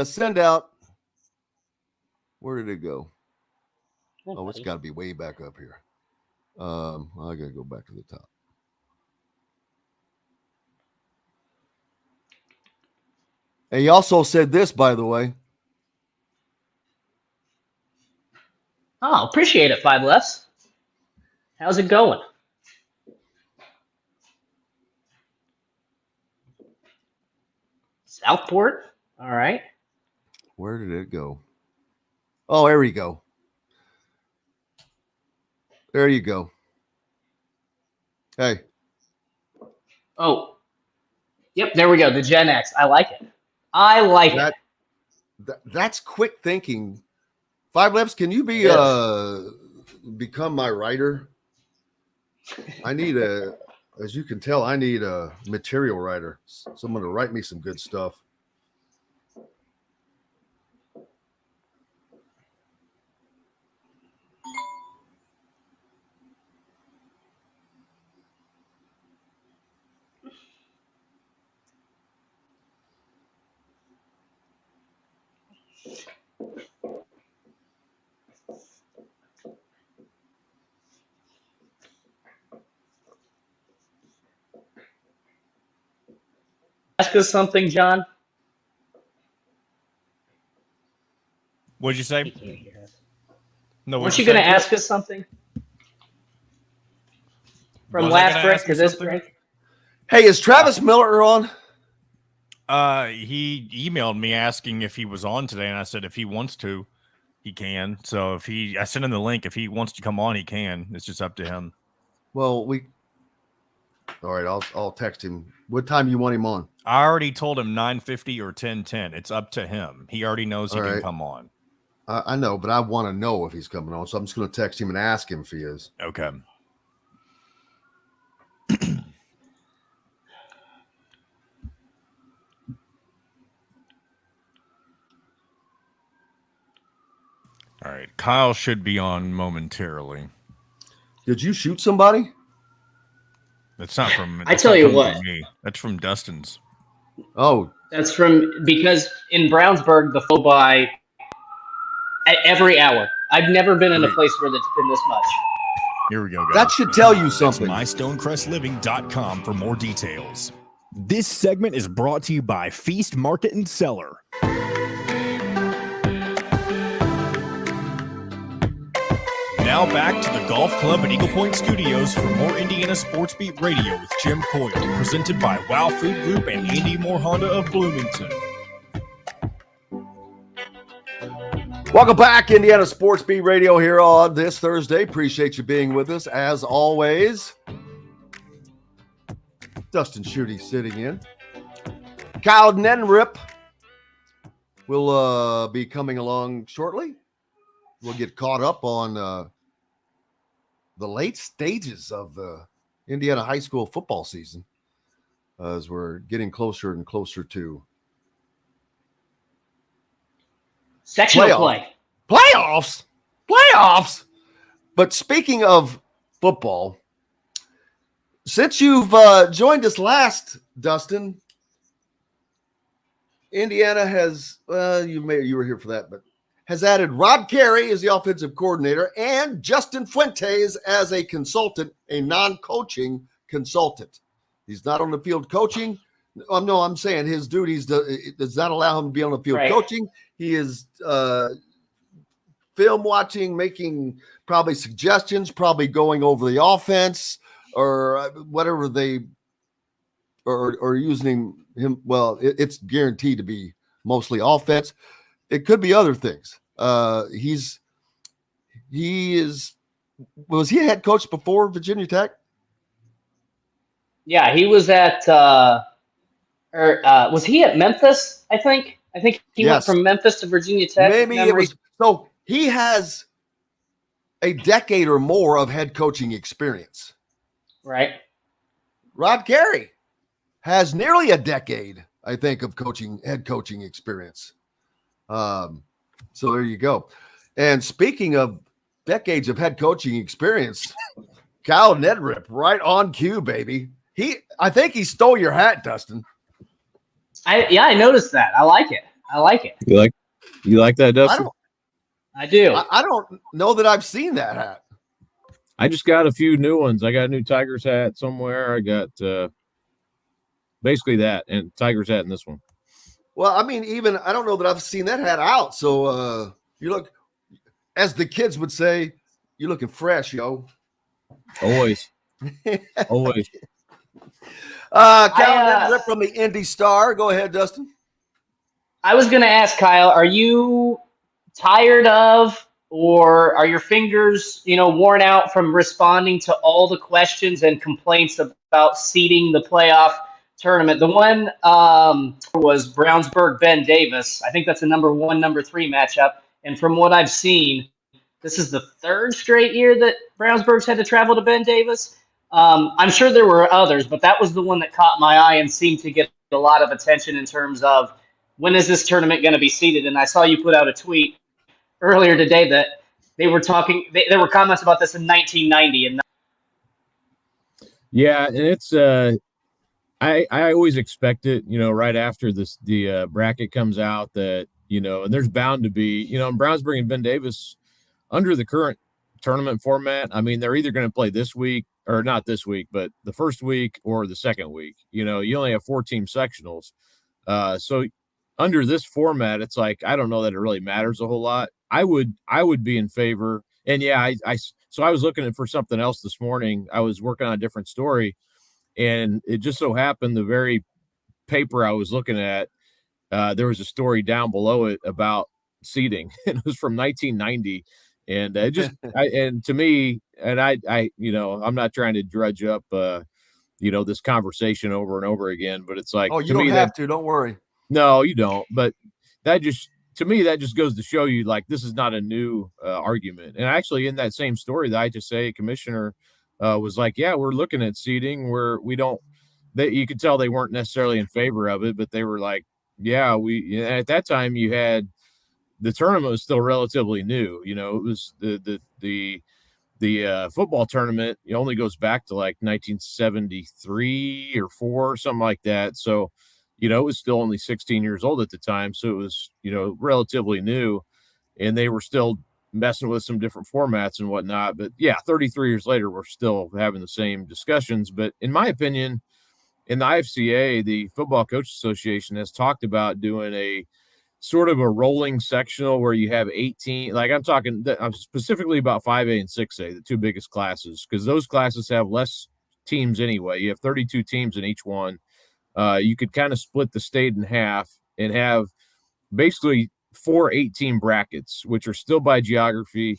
send out. Where did it go? Oh, it's got to be way back up here. I got to go back to the top. And he also said this, by the way. Oh, appreciate it, Five Lefts. How's it going? Southport? All right. Where did it go? Oh, there we go. There you go. Hey. Oh. Yep, there we go. The Gen X. I like it. I like it. That's quick thinking. Five Lefts, can you be become my writer? I need as you can tell, I need a material writer. Someone to write me some good stuff. Ask us something, John. What'd you say? He can't hear us. No, Weren't you going to ask us something? From last break to this break? Hey, is Travis Miller on? He emailed me asking if he was on today, and I said if he wants to, he can. So I sent him the link. If he wants to come on, he can. It's just up to him. Well, all right, I'll text him. What time you want him on? I already told him 9:50 or 10:10. It's up to him. He already knows he can come on. I know, but I want to know if he's coming on, so I'm just going to text him and ask him if he is. Okay. All right. Kyle should be on momentarily. Did you shoot somebody? That's not from. I tell you what. Me. That's from Dustin's. Oh. That's because in Brownsburg, the flow by at every hour. I've never been in a place where it's been this much. Here we go, guys. That should tell you something. MyStonecrestLiving.com for more details. This segment is brought to you by Feast Market and Cellar. Now back to the Golf Club at Eagle Point Studios for more Indiana Sports Beat Radio with Jim Coyle, presented by Wow Food Group and Andy Moore Honda of Bloomington. Welcome back, Indiana Sports Beat Radio here on this Thursday. Appreciate you being with us as always. Dustin Schutte sitting in. Kyle Neddenriep will be coming along shortly. We'll get caught up on the late stages of the Indiana high school football season as we're getting closer and closer to sectional play. Playoffs. But speaking of football, since you've joined us last, Dustin, Indiana has you were here for that, but has added Rob Carey as the offensive coordinator and Justin Fuentes as a consultant, a non-coaching consultant. He's not on the field coaching. No, I'm saying his duties does not allow him to be on the field coaching. He is film watching, making probably suggestions, probably going over the offense or whatever they or using him. Well, it's guaranteed to be mostly offense. It could be other things. Was he a head coach before Virginia Tech? Yeah, he was at was he at Memphis? I think he went from Memphis to Virginia Tech. Maybe it was. So he has a decade or more of head coaching experience. Right. Rod Carey has nearly a decade, I think, of head coaching experience. So there you go. And speaking of decades of head coaching experience, Kyle Neddenriep, right on cue, baby. I think he stole your hat, Dustin. I noticed that. I like it. You like that, Dustin? I do. I don't know that I've seen that hat. I just got a few new ones. I got a new Tigers hat somewhere. I got basically that and Tigers hat in this one. Well, I mean, even I don't know that I've seen that hat out. So you look, as the kids would say, you're looking fresh, yo. Always. Always. Cal from the Indy Star. Go ahead, Dustin. I was going to ask Kyle, are you tired of, or are your fingers, worn out from responding to all the questions and complaints about seeding the playoff tournament? The one was Brownsburg Ben Davis. I think that's a number 1, number 3 matchup. And from what I've seen, this is the 3rd straight year that Brownsburg's had to travel to Ben Davis. I'm sure there were others, but that was the one that caught my eye and seemed to get a lot of attention in terms of when is this tournament going to be seeded. And I saw you put out a tweet earlier today that they were talking. There were comments about this in 1990. And yeah, and it's I always expect it, right after the bracket comes out that, and there's bound to be, in Brownsburg and Ben Davis under the current tournament format. I mean, they're either going to play this week or not this week, but the first week or the second week. You only have 4-team sectionals. So under this format, it's like, I don't know that it really matters a whole lot. I would be in favor. And yeah, so I was looking for something else this morning. I was working on a different story, and it just so happened the very paper I was looking at, there was a story down below it about seeding. And it was from 1990. And and to me, and I, I'm not trying to drudge up, this conversation over and over again, but it's like, oh, you don't have to, don't worry. No, you don't. But to me, that just goes to show you, like, this is not a new argument. And actually, in that same story, the IHSA commissioner was like, yeah, we're looking at seeding where you could tell they weren't necessarily in favor of it, but they were like, yeah, at that time you had, the tournament was still relatively new. It was the football tournament. It only goes back to like 1973 or 4, something like that. So, it was still only 16 years old at the time. So it was, relatively new, and they were still messing with some different formats and whatnot. But yeah, 33 years later, we're still having the same discussions. But in my opinion, in the IFCA, the Football Coaches Association has talked about doing a sort of a rolling sectional where you have 18, like I'm specifically about 5A and 6A, the 2 biggest classes, because those classes have less teams anyway. You have 32 teams in each one. You could kind of split the state in half and have basically 4 8-team brackets, which are still by geography.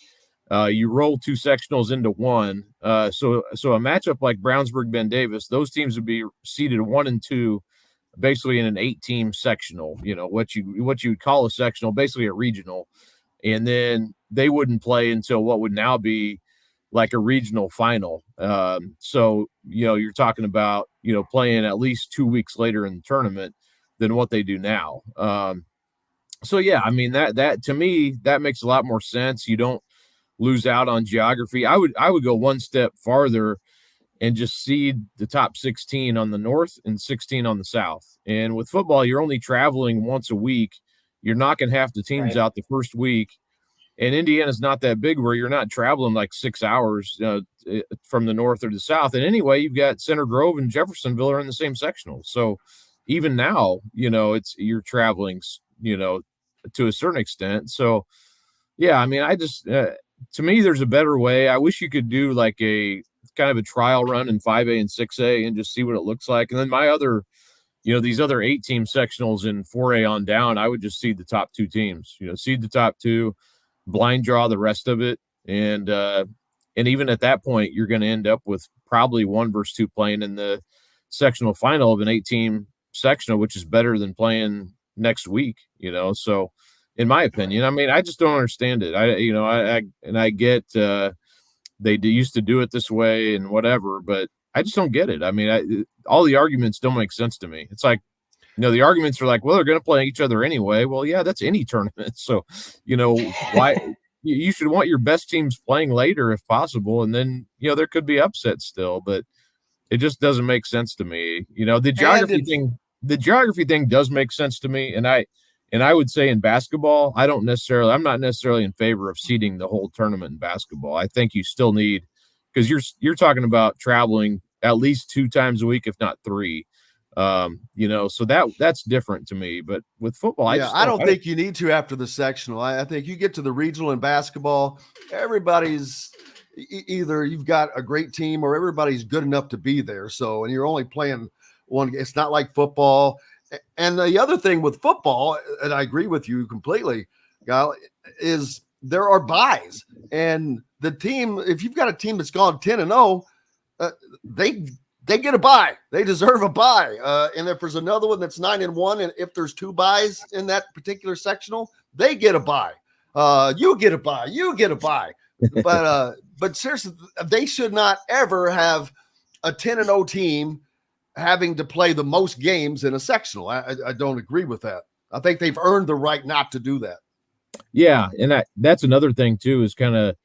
You roll 2 sectionals into one. So a matchup like Brownsburg Ben Davis, those teams would be seeded 1 and 2, basically in an 8-team sectional, what you would call a sectional, basically a regional. And then they wouldn't play until what would now be like a regional final. So, you're talking about, playing at least 2 weeks later in the tournament than what they do now. So yeah, I mean, that to me, that makes a lot more sense. You don't lose out on geography. I would go one step farther and just seed the top 16 on the north and 16 on the south. And with football, you're only traveling once a week. You're knocking half the teams out the first week. And Indiana's not that big where you're not traveling like 6 hours from the north or the south. And anyway, you've got Center Grove and Jeffersonville are in the same sectional. So even now, you're traveling, to a certain extent. So yeah, I mean, I just, to me, there's a better way. I wish you could do like a kind of a trial run in 5A and 6A and just see what it looks like. And then my other, these other 8-team sectionals in 4A on down, I would just seed the top 2 teams, seed the top 2, blind draw the rest of it. And even at that point, you're going to end up with probably 1 versus 2 playing in the sectional final of an 8-team sectional, which is better than playing next week, So in my opinion, I mean, I just don't understand it. I get, they used to do it this way and whatever, but I just don't get it. I mean, all the arguments don't make sense to me. It's like, the arguments are like, well, they're going to play each other anyway. Well, yeah, that's any tournament. So, why you should want your best teams playing later if possible. And then, there could be upsets still, but it just doesn't make sense to me. The geography thing does make sense to me. And I would say in basketball, I'm not necessarily in favor of seeding the whole tournament in basketball. I think you still need, because you're talking about traveling at least 2 times a week, if not 3. So that's different to me. But with football, I don't think you need to after the sectional. I think you get to the regional in basketball, everybody's either you've got a great team or everybody's good enough to be there. So, and you're only playing one. It's not like football. And the other thing with football, and I agree with you completely, Kyle, is there are buys. And the team, if you've got a team that's gone 10-0, they get a bye. They deserve a bye. And if there's another one that's 9-1, and if there's 2 buys in that particular sectional, they get a bye. You get a bye. You get a bye. But seriously, they should not ever have a 10-0 team having to play the most games in a sectional. I don't agree with that. I think they've earned the right not to do that. Yeah, and that's another thing too, is kind of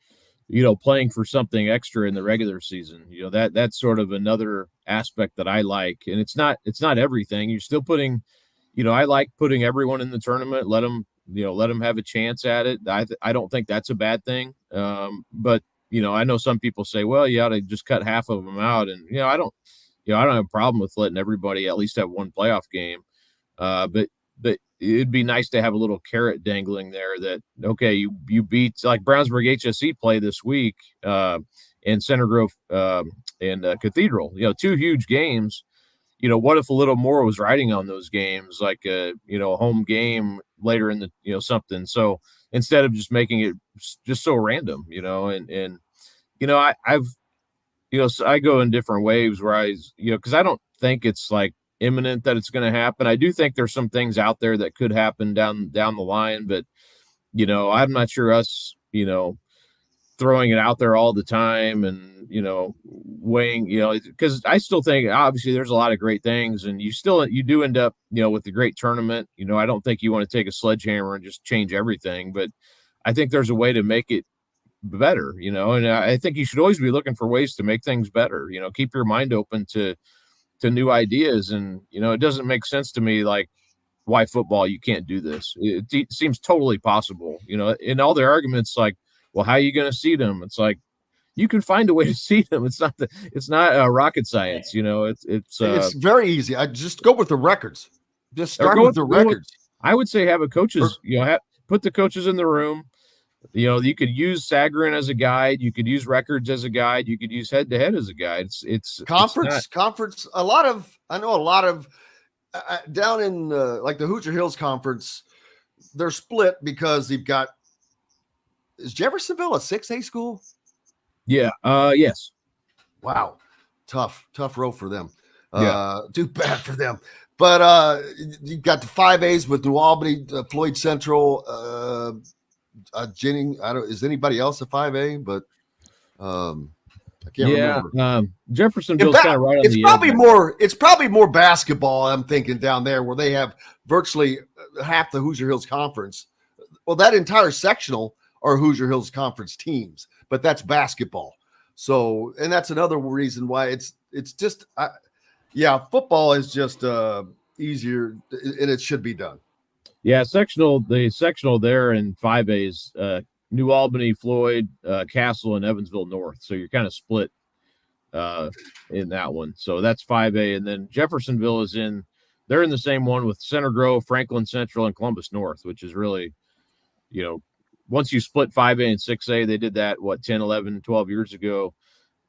playing for something extra in the regular season. That's sort of another aspect that I like. And it's not everything. You're still putting, I like putting everyone in the tournament, let them have a chance at it. I don't think that's a bad thing. But I know some people say, well, you ought to just cut half of them out. And, I don't have a problem with letting everybody at least have one playoff game. But it'd be nice to have a little carrot dangling there that, okay, you beat, like Brownsburg HSC play this week, and Center Grove and Cathedral, 2 huge games. What if a little more was riding on those games, like a home game later in the, something. So instead of just making it just so random, and I've, so I go in different waves where because I don't think it's like imminent that it's going to happen. I do think there's some things out there that could happen down the line, but I'm not sure us, throwing it out there all the time and weighing, because I still think obviously there's a lot of great things, and you do end up with the great tournament. I don't think you want to take a sledgehammer and just change everything, but I think there's a way to make it better, and I think you should always be looking for ways to make things better. Keep your mind open to new ideas. And, it doesn't make sense to me, like, why football, you can't do this. It seems totally possible, in all their arguments, like, well, how are you going to seed them? It's like, you can find a way to seed them. It's not rocket science. It's very easy. I just go with the records. Just start with the records. I would say have a coaches, put the coaches in the room. You could use Sagarin as a guide. You could use records as a guide. You could use head-to-head as a guide. It's conference. I know a lot of down in like the Hoosier Hills Conference, they're split because you've got, is Jeffersonville a 6A school? Yeah. Yes. Wow. Tough row for them. Yeah. Too bad for them. But you've got the 5As with New Albany, Floyd Central, Jennings. Is anybody else a 5A? But I can't remember. Jeffersonville's kind of right on the edge. It's probably more basketball, I'm thinking, down there where they have virtually half the Hoosier Hills Conference. Well, that entire sectional are Hoosier Hills Conference teams, but that's basketball. So, and that's another reason why it's just football is just easier, and it should be done. Yeah, the sectional there in 5A is New Albany, Floyd, Castle, and Evansville North. So you're kind of split in that one. So that's 5A. And then Jeffersonville they're in the same one with Center Grove, Franklin Central, and Columbus North, which is really, once you split 5A and 6A, they did that, 10, 11, 12 years ago.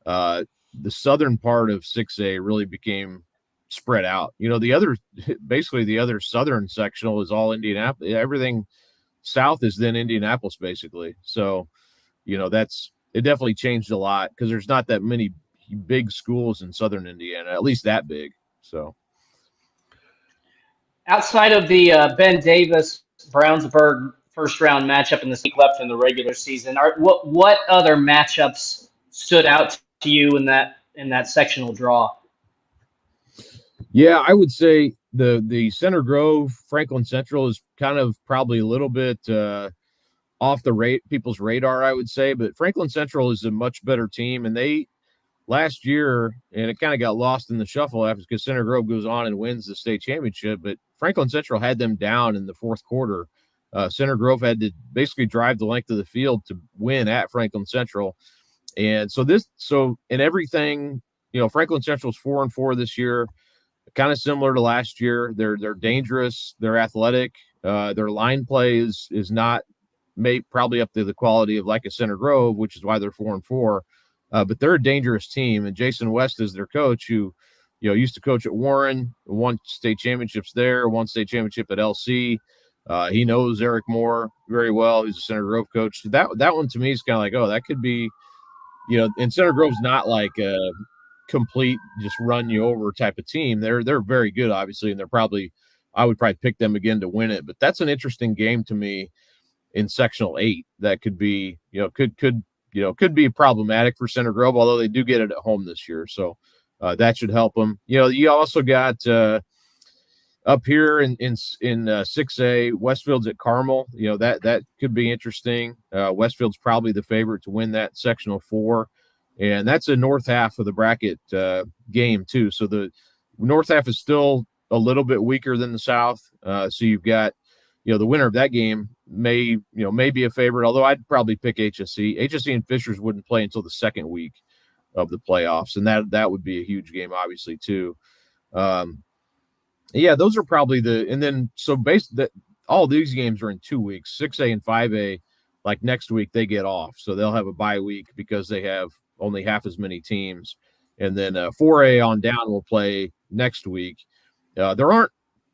The southern part of 6A really became spread out. The other southern sectional is all Indianapolis. Everything south is then Indianapolis, basically. So, it definitely changed a lot because there's not that many big schools in southern Indiana, at least that big. So, outside of the Ben Davis Brownsburg first round matchup in the week left in the regular season, what other matchups stood out to you in that sectional draw? Yeah, I would say the Center Grove Franklin Central is kind of probably a little bit off the people's radar, I would say, but Franklin Central is a much better team, and they last year, and it kind of got lost in the shuffle after because Center Grove goes on and wins the state championship, but Franklin Central had them down in the fourth quarter. Center Grove had to basically drive the length of the field to win at Franklin Central. And so in everything, Franklin Central's 4-4 this year. kind of similar to last year. They're dangerous. They're athletic. Their line play is not probably up to the quality of like a Center Grove, which is why they're 4-4. But they're a dangerous team, and Jason West is their coach, who used to coach at Warren, won state championships there, won state championship at LC. He knows Eric Moore very well. He's a Center Grove coach. So that one to me is kind of like, oh, that could be, and Center Grove's not like a complete just run you over type of team. They're very good, obviously, and I would probably pick them again to win it. But that's an interesting game to me in sectional 8 that could be, could be problematic for Center Grove, although they do get it at home this year. So that should help them. You also got up here in 6A, Westfield's at Carmel. That could be interesting. Westfield's probably the favorite to win that sectional 4. And that's a north half of the bracket game too. So the north half is still a little bit weaker than the south. So you've got, the winner of that game may be a favorite, although I'd probably pick HSC. HSC and Fishers wouldn't play until the second week of the playoffs. And that would be a huge game, obviously, too. Yeah, those are probably all these games are in 2 weeks, 6A and 5A. Like next week they get off. So they'll have a bye week because they have only half as many teams. And then 4A on down will play next week. There aren't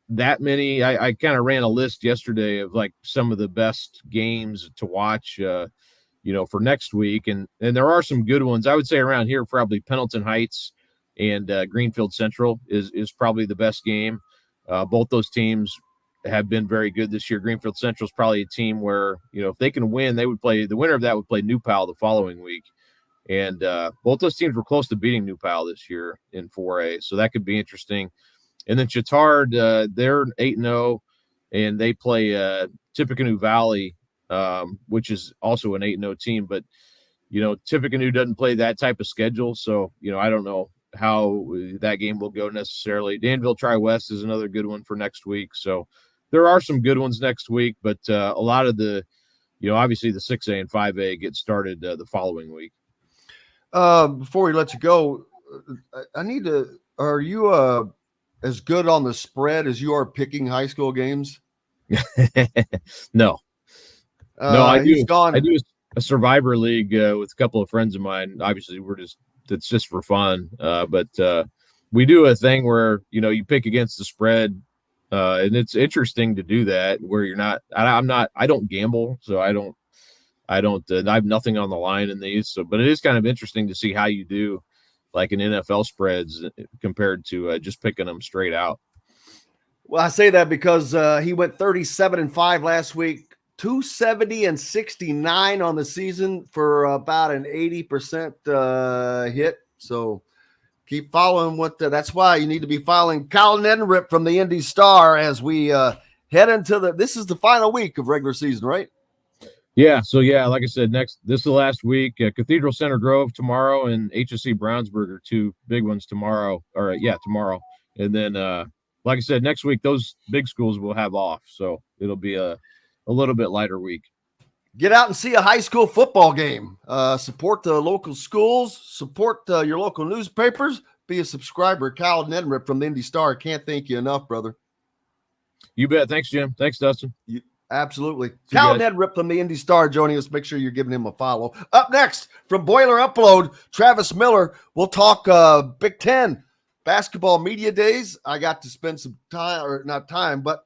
that many. I kind of ran a list yesterday of like some of the best games to watch, for next week. And there are some good ones. I would say around here, probably Pendleton Heights and Greenfield Central is probably the best game. Both those teams have been very good this year. Greenfield Central is probably a team where, if they can win, the winner of that would play New Pal the following week. And both those teams were close to beating New Pal this year in 4A. So that could be interesting. And then Chittard, they're 8-0, and they play Tippecanoe Valley, which is also an 8-0 team. But, Tippecanoe doesn't play that type of schedule. So, I don't know how that game will go necessarily. Danville Tri-West is another good one for next week. So there are some good ones next week, but a lot of the, obviously the 6A and 5A get started the following week. Before we let you go, are you as good on the spread as you are picking high school games? No, I do. Gone. I do a Survivor League with a couple of friends of mine. Obviously, it's just for fun. But we do a thing where, you pick against the spread. And it's interesting to do that where I don't gamble. So I have nothing on the line in these. So, but it is kind of interesting to see how you do like an NFL spreads compared to just picking them straight out. Well, I say that because he went 37-5 last week. 270-69 on the season for about an 80% hit. So keep following that's why you need to be following Kyle Neddenriep from the Indy Star as we head into this is the final week of regular season, right? Yeah. So like I said, this is the last week. Cathedral Center Grove tomorrow and HSC Brownsburg are two big ones tomorrow. Tomorrow. And then, like I said, next week, those big schools will have off. So it'll be a little bit lighter week. Get out and see a high school football game. Support the local schools. Support your local newspapers. Be a subscriber. Kyle Neddenriep from the Indy Star. Can't thank you enough, brother. You bet. Thanks, Jim. Thanks, Dustin. Absolutely. Kyle Neddenriep from the Indy Star joining us. Make sure you're giving him a follow. Up next from Boiler Upload, Travis Miller. We'll talk Big Ten basketball media days. I got to spend some time, or not time, but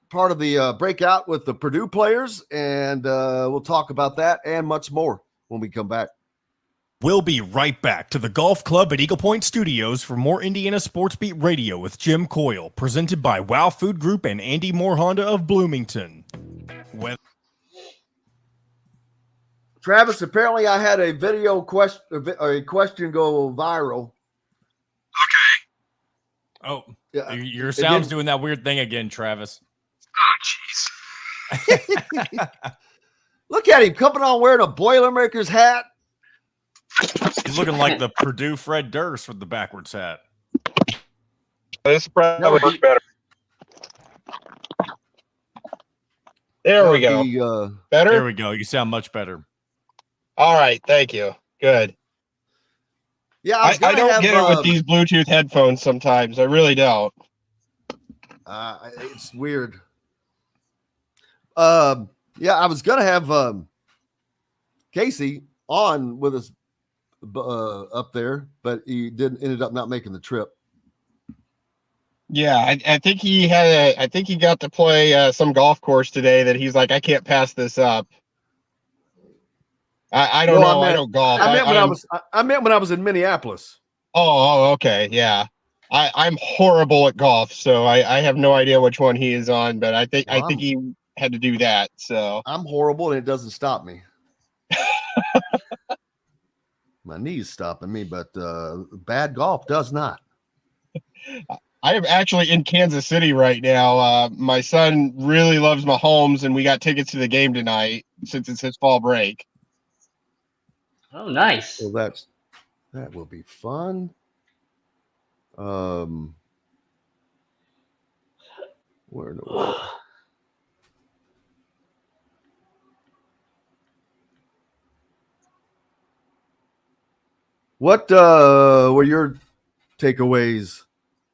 part of the breakout with the Purdue players, and we'll talk about that and much more when we come back. We'll be right back to the Golf Club at Eagle Point Studios for more Indiana Sports Beat Radio with Jim Coyle, presented by Wow Food Group and Andy Moore Honda of Bloomington. Travis, apparently I had a video question go viral. Okay. Oh, yeah. Your sound's doing that weird thing again, Travis. Oh, jeez. Look at him coming on wearing a Boilermakers hat. He's looking like the Purdue Fred Durst with the backwards hat. This is probably much better. There we go. Better? There we go. You sound much better. All right. Thank you. Good. Yeah, I don't get it with these Bluetooth headphones sometimes. I really don't. It's weird. Yeah, I was gonna have Casey on with us up there, but he ended up not making the trip. Yeah, I think he got to play some golf course today that he's like, I can't pass this up. I don't know. I don't golf. I meant when I was in Minneapolis. Oh, okay, yeah. I'm horrible at golf, so I have no idea which one he is on, but I think he had to do that. So I'm horrible, and it doesn't stop me. My knee's stopping me, but bad golf does not. I am actually in Kansas City right now. My son really loves Mahomes, and we got tickets to the game tonight since it's his fall break. Oh, nice. So that will be fun. Where in the world? What were your takeaways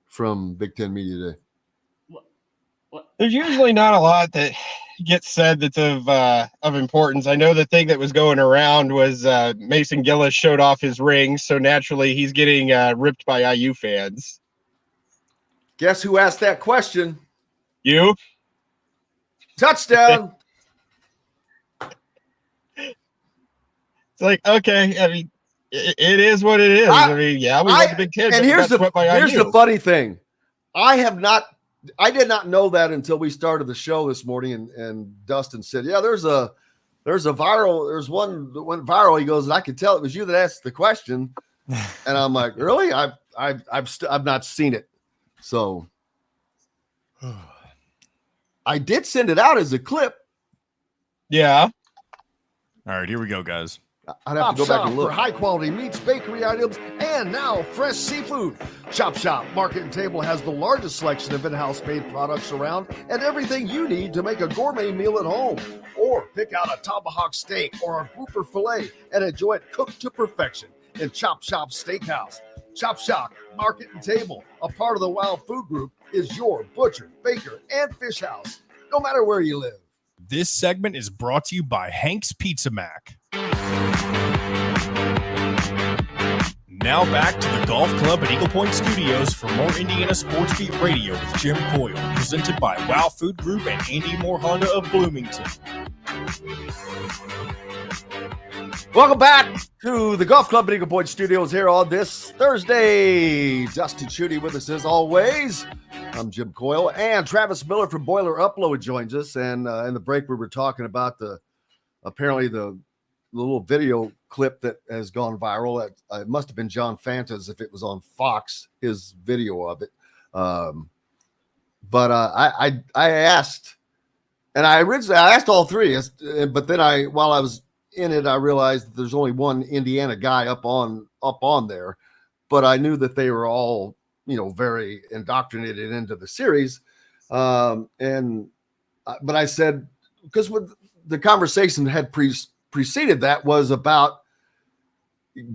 from Big Ten Media Day? There's usually not a lot that gets said that's of importance. I know the thing that was going around was Mason Gillis showed off his ring, so naturally he's getting ripped by IU fans. Guess who asked that question? You? Touchdown. It's like, okay, I mean, it is what it is. I mean, yeah, we won the Big Ten. And here's the funny thing. I did not know that until we started the show this morning, and Dustin said, yeah, there's one that went viral. He goes, I could tell it was you that asked the question. And I'm like, really? I've not seen it. So I did send it out as a clip. Yeah. All right, here we go, guys. I'd have to go back and look. For high-quality meats, bakery items, and now fresh seafood. Chop Shop Market and Table has the largest selection of in-house made products around and everything you need to make a gourmet meal at home. Or pick out a tomahawk steak or a grouper filet and enjoy it cooked to perfection in Chop Shop Steakhouse. Chop Shop Market and Table, a part of the Wild Food Group, is your butcher, baker, and fish house, no matter where you live. This segment is brought to you by Hank's Pizza Mac. Now back to the Golf Club at Eagle Point Studios for more Indiana Sports Beat Radio with Jim Coyle, presented by Wow Food Group and Andy Moore Honda of Bloomington. Welcome back to the Golf Club at Eagle Point Studios here on this Thursday. Dustin Schutte with us as always. I'm Jim Coyle, and Travis Miller from Boiler Upload joins us. And in the break, we were talking about the little video clip that has gone viral. It must have been John Fanta's if it was on Fox, his video of it. But I asked, and I asked all three, but then while I was in it, I realized that there's only one Indiana guy up on there, but I knew that they were all, very indoctrinated into the series. But I said, because with the conversation had preceded that was about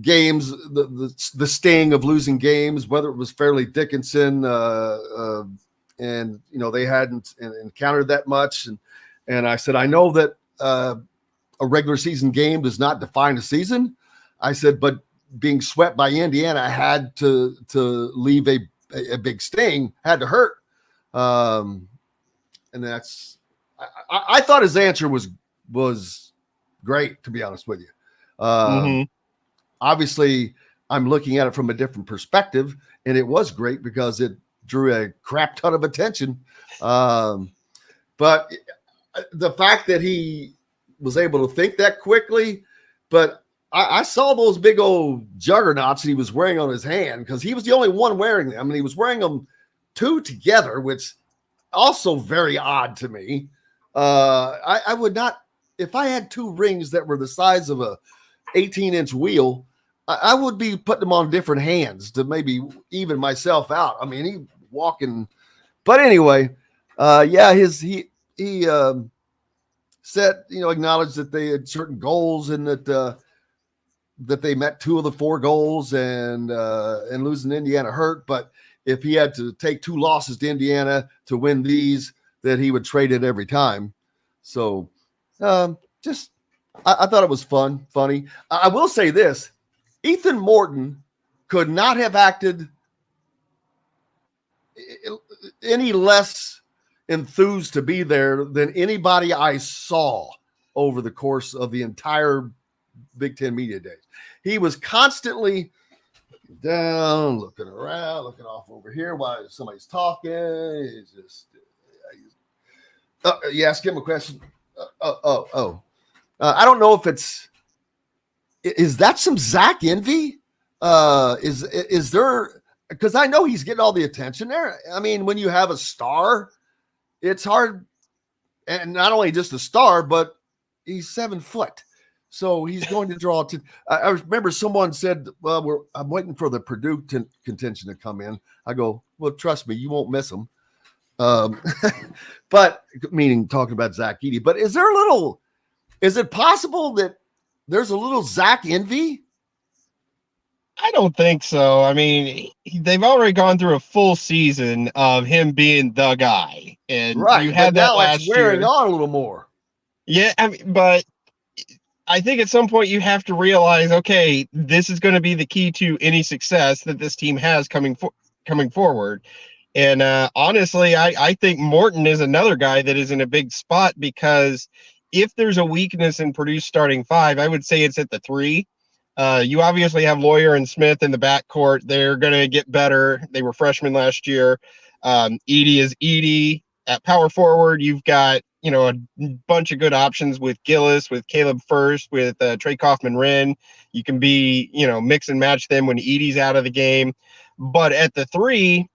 games, the sting of losing games, whether it was Fairleigh Dickinson, and they hadn't encountered that much, and I said, I know that a regular season game does not define a season. I said, but being swept by Indiana had to leave a big sting, had to hurt, and that's I thought his answer was great, to be honest with you. Obviously, I'm looking at it from a different perspective, and it was great because it drew a crap ton of attention. But the fact that he was able to think that quickly, but I saw those big old juggernauts that he was wearing on his hand, because he was the only one wearing them. I mean, he was wearing them two together, which also very odd to me. I would not, if I had two rings that were the size of a 18-inch wheel, I would be putting them on different hands to maybe even myself out. I mean, he walking, but anyway, he said, acknowledged that they had certain goals and that that they met 2 of the 4 goals and losing Indiana hurt, but if he had to take 2 losses to Indiana to win these, that he would trade it every time. So I thought it was funny. I will say this: Ethan Morton could not have acted any less enthused to be there than anybody I saw over the course of the entire Big Ten Media Days. He was constantly down, looking around, looking off over here while somebody's talking. He's just, you ask him a question. I don't know if is that some Zach envy? Is there, because I know he's getting all the attention there. I mean, when you have a star, it's hard, and not only just a star, but he's 7 foot. So he's going to draw to. I remember someone said, "Well, I'm waiting for the Purdue contention to come in." I go, "Well, trust me, you won't miss them." But meaning talking about Zach Edey. But is it possible that there's a little Zach envy? I don't think so. I mean, they've already gone through a full season of him being the guy, and you had that last year. Wearing on a little more. Yeah, I mean, but I think at some point you have to realize, okay, this is going to be the key to any success that this team has coming forward. And honestly, I think Morton is another guy that is in a big spot, because if there's a weakness in Purdue's starting 5, I would say it's at the 3. You obviously have Lawyer and Smith in the backcourt. They're going to get better. They were freshmen last year. Edey is Edey. At power forward, you've got, a bunch of good options with Gillis, with Caleb First, with Trey Kaufman-Renn. You can be, mix and match them when Edey's out of the game. But at the 3,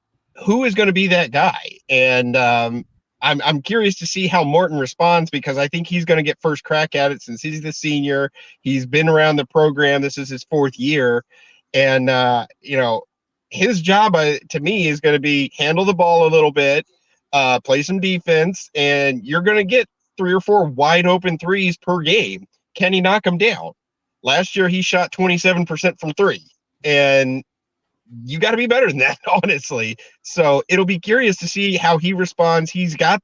who is going to be that guy? And I'm curious to see how Morton responds, because I think he's going to get first crack at it since he's the senior. He's been around the program. This is his 4th year. And, his job to me is going to be handle the ball a little bit, play some defense, and you're going to get 3 or 4 wide open threes per game. Can he knock them down? Last year, he shot 27% from 3. And you got to be better than that, honestly. So it'll be curious to see how he responds. He's got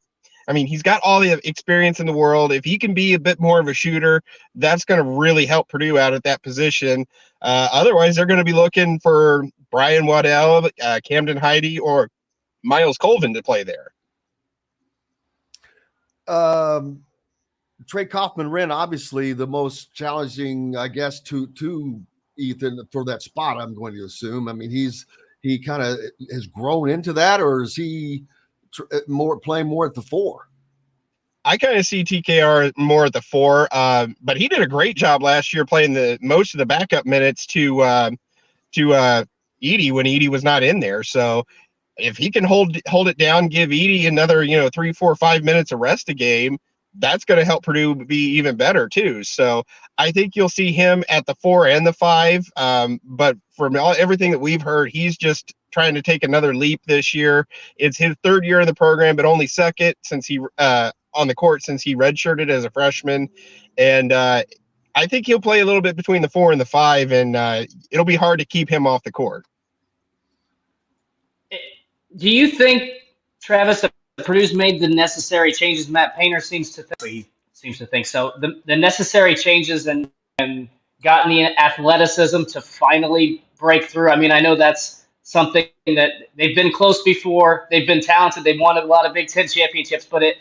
all the experience in the world. If he can be a bit more of a shooter, that's going to really help Purdue out at that position. Otherwise, they're going to be looking for Brian Waddell, Camden Heide, or Miles Colvin to play there. Trey Kaufman-Renn, obviously the most challenging, I guess, to Ethan for that spot, I'm going to assume. I mean, he kind of has grown into that, or is he playing more at the 4? I kind of see TKR more at the 4, but he did a great job last year playing most of the backup minutes to Edey when Edey was not in there. So if he can hold it down, give Edey another 3, 4, 5 minutes of rest a game, that's going to help Purdue be even better too. So I think you'll see him at the 4 and the 5. But from everything that we've heard, he's just trying to take another leap this year. It's his 3rd year in the program, but only 2nd since he on the court since he redshirted as a freshman. And I think he'll play a little bit between the 4 and the 5, and it'll be hard to keep him off the court. Do you think, Travis, that Purdue's made the necessary changes? Matt Painter seems to think so. The necessary changes and gotten the athleticism to finally break through. I mean, I know that's something that they've been close before. They've been talented. They've won a lot of Big Ten championships, but it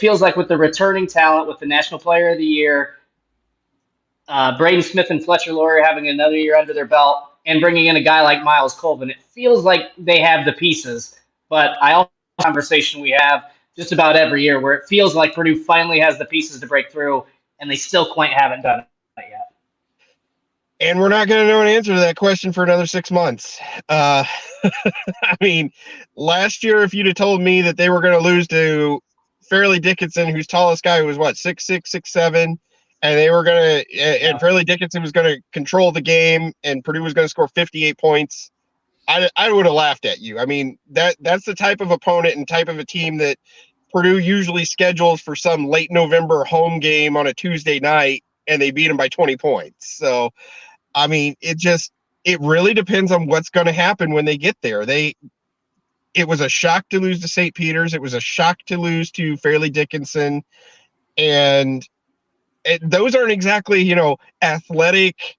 feels like with the returning talent, with the National Player of the Year, Braden Smith and Fletcher Loyer having another year under their belt, and bringing in a guy like Miles Colvin, it feels like they have the pieces. But I also have a conversation we have just about every year where it feels like Purdue finally has the pieces to break through, and they still quite haven't done it yet. And we're not going to know an answer to that question for another 6 months. I mean, last year, if you'd have told me that they were going to lose to Fairleigh Dickinson, whose tallest guy was 6'6", 6'7", and they were going to, and Fairleigh Dickinson was going to control the game, and Purdue was going to score 58 points, I would have laughed at you. I mean, that's the type of opponent and type of a team that Purdue usually schedules for some late November home game on a Tuesday night, and they beat them by 20 points. So I mean, it really depends on what's going to happen when they get there. It was a shock to lose to St. Peter's. It was a shock to lose to Fairleigh Dickinson. And those aren't exactly, athletic,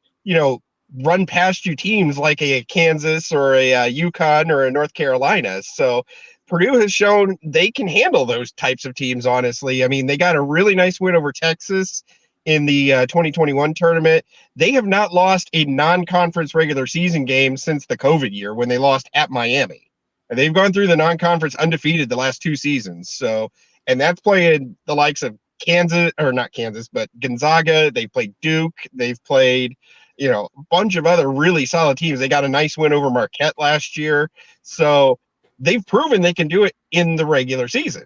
run past you teams like a Kansas or a UConn or a North Carolina. So Purdue has shown they can handle those types of teams, honestly. I mean, they got a really nice win over Texas in the 2021 tournament. They have not lost a non-conference regular season game since the COVID year when they lost at Miami. And they've gone through the non-conference undefeated the last 2 seasons. So, and that's playing the likes of Kansas, or not Kansas, but Gonzaga. They played Duke. They've played, a bunch of other really solid teams. They got a nice win over Marquette last year. So they've proven they can do it in the regular season.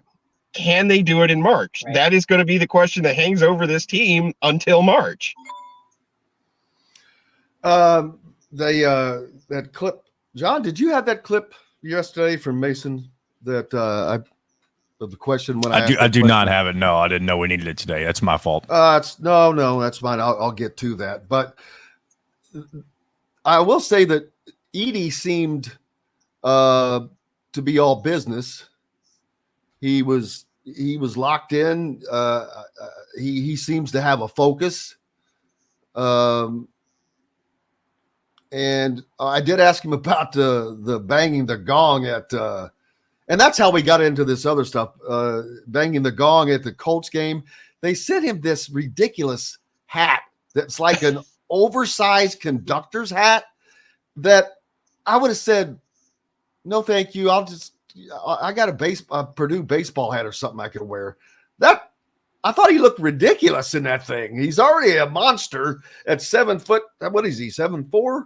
Can they do it in March? Right. That is going to be the question that hangs over this team until March. That clip, John, did you have that clip yesterday from Mason that of the question when I do not have it. No, I didn't know we needed it today. That's my fault. No, that's mine. I'll get to that. But I will say that Edey seemed to be all business. He was locked in. He seems to have a focus. And I did ask him about the banging the gong at, and that's how we got into this other stuff. Banging the gong at the Colts game. They sent him this ridiculous hat that's like an oversized conductor's hat that I would have said, no, thank you. I got a Purdue baseball hat or something I could wear. That I thought he looked ridiculous in that thing. He's already a monster at 7 foot. What is he? 7'4"?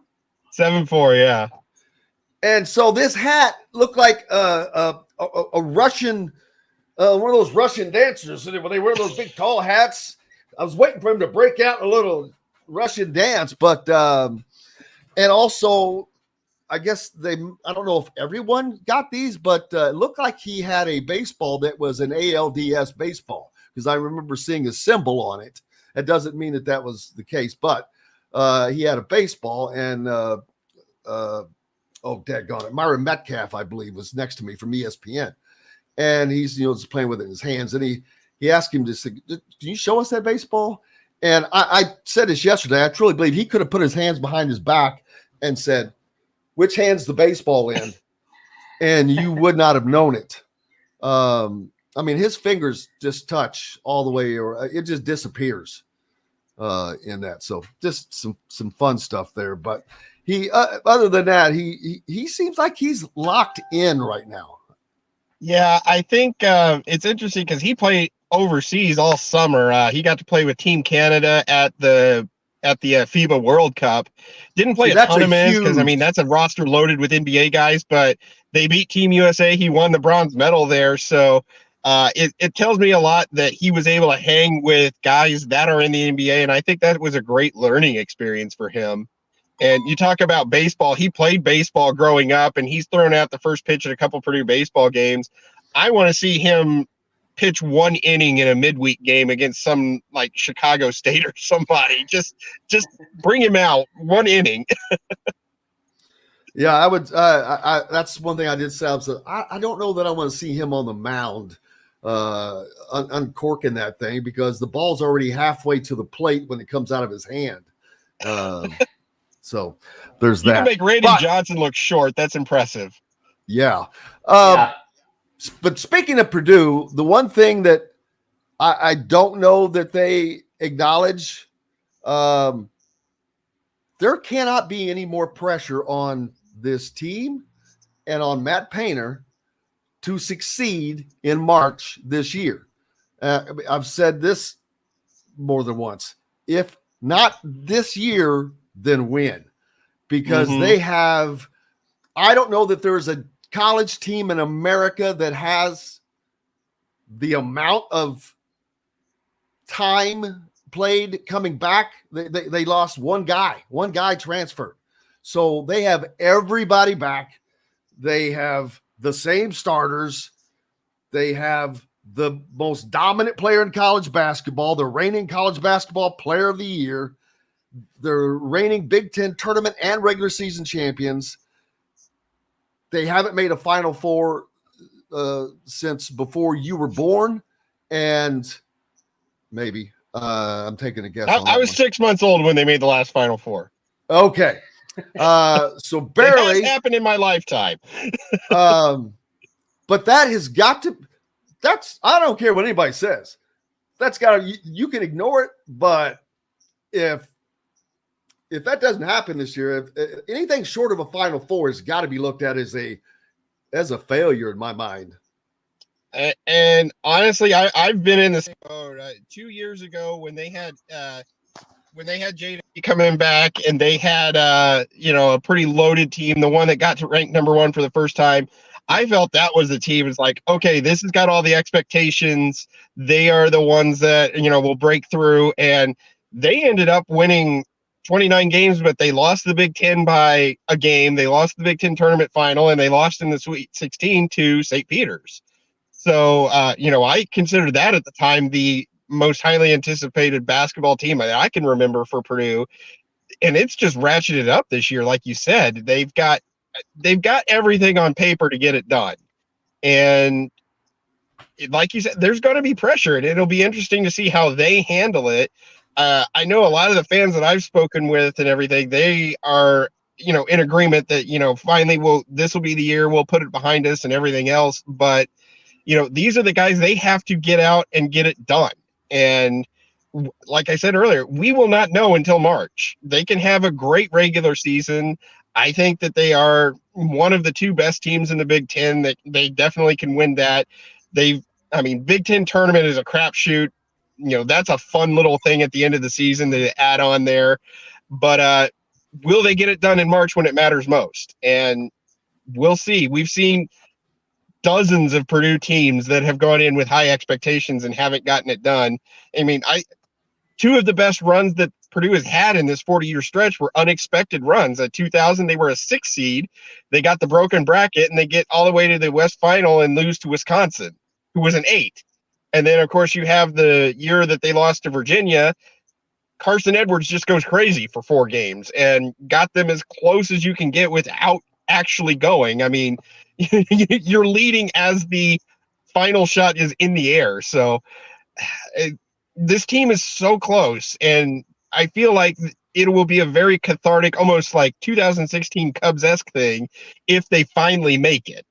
7'4", yeah. And so this hat looked like a Russian, one of those Russian dancers. When they wear those big tall hats, I was waiting for him to break out a little Russian dance. But and also, I guess I don't know if everyone got these, but it looked like he had a baseball that was an ALDS baseball because I remember seeing a symbol on it. That doesn't mean that was the case, but he had a baseball and daggone it, Myron Metcalf, I believe, was next to me from ESPN, and he's just playing with it in his hands, and he asked him to say, "Can you show us that baseball?" And I said this yesterday. I truly believe he could have put his hands behind his back and said, "Which hand's the baseball in?" and you would not have known it. I mean, his fingers just touch all the way, or it just disappears in that. So just some fun stuff there. But he, other than that, he seems like he's locked in right now. Yeah, I think it's interesting because he played overseas all summer. He got to play with Team Canada at the FIBA World Cup. Didn't play a ton of minutes because, I mean, that's a roster loaded with NBA guys, but they beat Team USA. He won the bronze medal there. So it tells me a lot that he was able to hang with guys that are in the NBA, and I think that was a great learning experience for him. And you talk about baseball. He played baseball growing up, and he's thrown out the first pitch at a couple Purdue baseball games. I want to see him pitch 1 inning in a midweek game against some like Chicago State or somebody. Just bring him out 1 inning. Yeah, I would. That's one thing I did say. I don't know that I want to see him on the mound uncorking that thing because the ball's already halfway to the plate when it comes out of his hand. So there's that. You can make Randy Johnson look short. That's impressive. Yeah. But speaking of Purdue, the one thing that I don't know that they acknowledge, there cannot be any more pressure on this team and on Matt Painter to succeed in March this year. I've said this more than once. If not this year, then when? Because they have, I don't know that there's a college team in America that has the amount of time played coming back. They lost one guy transferred. So they have everybody back. They have the same starters. They have the most dominant player in college basketball, the reigning college basketball player of the year. They're reigning Big Ten tournament and regular season champions. They haven't made a Final Four since before you were born, and maybe I'm taking a guess. I was 6 months old when they made the last Final Four. Okay, so barely it has happened in my lifetime. But that has got to. That's I don't care what anybody says. That's got to. You can ignore it, but if that doesn't happen this year, if anything short of a Final Four has got to be looked at as a failure in my mind. And honestly, I've been in this 2 years ago when they had JD coming back and they had a pretty loaded team, the one that got to rank number 1 for the first time. I felt that was the team. It's like, okay, this has got all the expectations. They are the ones that will break through, and they ended up winning 29 games, but they lost the Big Ten by a game. They lost the Big Ten tournament final, and they lost in the Sweet 16 to St. Peter's. So, I considered that at the time the most highly anticipated basketball team that I can remember for Purdue. And it's just ratcheted up this year. Like you said, they've got everything on paper to get it done. And like you said, there's going to be pressure, and it'll be interesting to see how they handle it. I know a lot of the fans that I've spoken with and everything, they are, in agreement that, finally this will be the year, we'll put it behind us and everything else. But, these are the guys, they have to get out and get it done. And like I said earlier, we will not know until March. They can have a great regular season. I think that they are one of the 2 best teams in the Big Ten. That they definitely can win that. Big Ten tournament is a crapshoot. That's a fun little thing at the end of the season to add on there. But will they get it done in March when it matters most? And we'll see. We've seen dozens of Purdue teams that have gone in with high expectations and haven't gotten it done. 2 of the best runs that Purdue has had in this 40-year stretch were unexpected runs. At 2000, they were a 6 seed. They got the broken bracket, and they get all the way to the West Final and lose to Wisconsin, who was an 8. And then, of course, you have the year that they lost to Virginia. Carson Edwards just goes crazy for 4 games and got them as close as you can get without actually going. You're leading as the final shot is in the air. So this team is so close, and I feel like it will be a very cathartic, almost like 2016 Cubs-esque thing if they finally make it.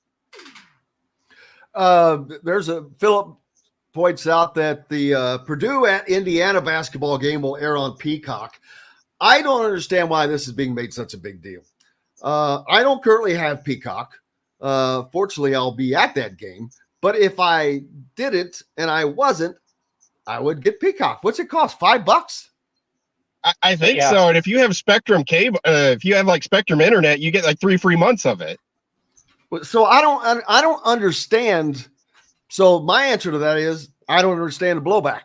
Philip points out that the Purdue at Indiana basketball game will air on Peacock. I don't understand why this is being made such a big deal. I don't currently have Peacock. Fortunately, I'll be at that game. But if I didn't and I wasn't, I would get Peacock. What's it cost? $5? I think so. And if you have Spectrum cable, if you have like Spectrum Internet, you get like 3 free months of it. So I don't understand. So my answer to that is I don't understand the blowback.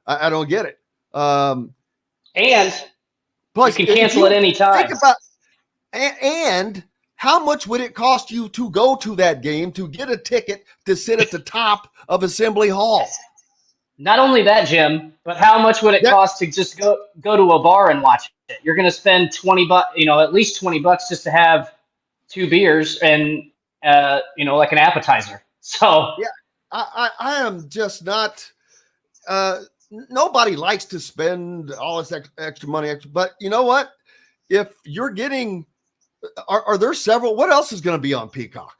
I don't get it. And plus, you can cancel at any time. Think about and how much would it cost you to go to that game to get a ticket to sit at the top of Assembly Hall? Not only that, Jim, but how much would it cost to just go to a bar and watch it? You're going to spend $20, at least $20 just to have 2 beers and like an appetizer. So yeah, I am just not. Nobody likes to spend all this extra money, but you know what? If you're getting, are there several? What else is going to be on Peacock?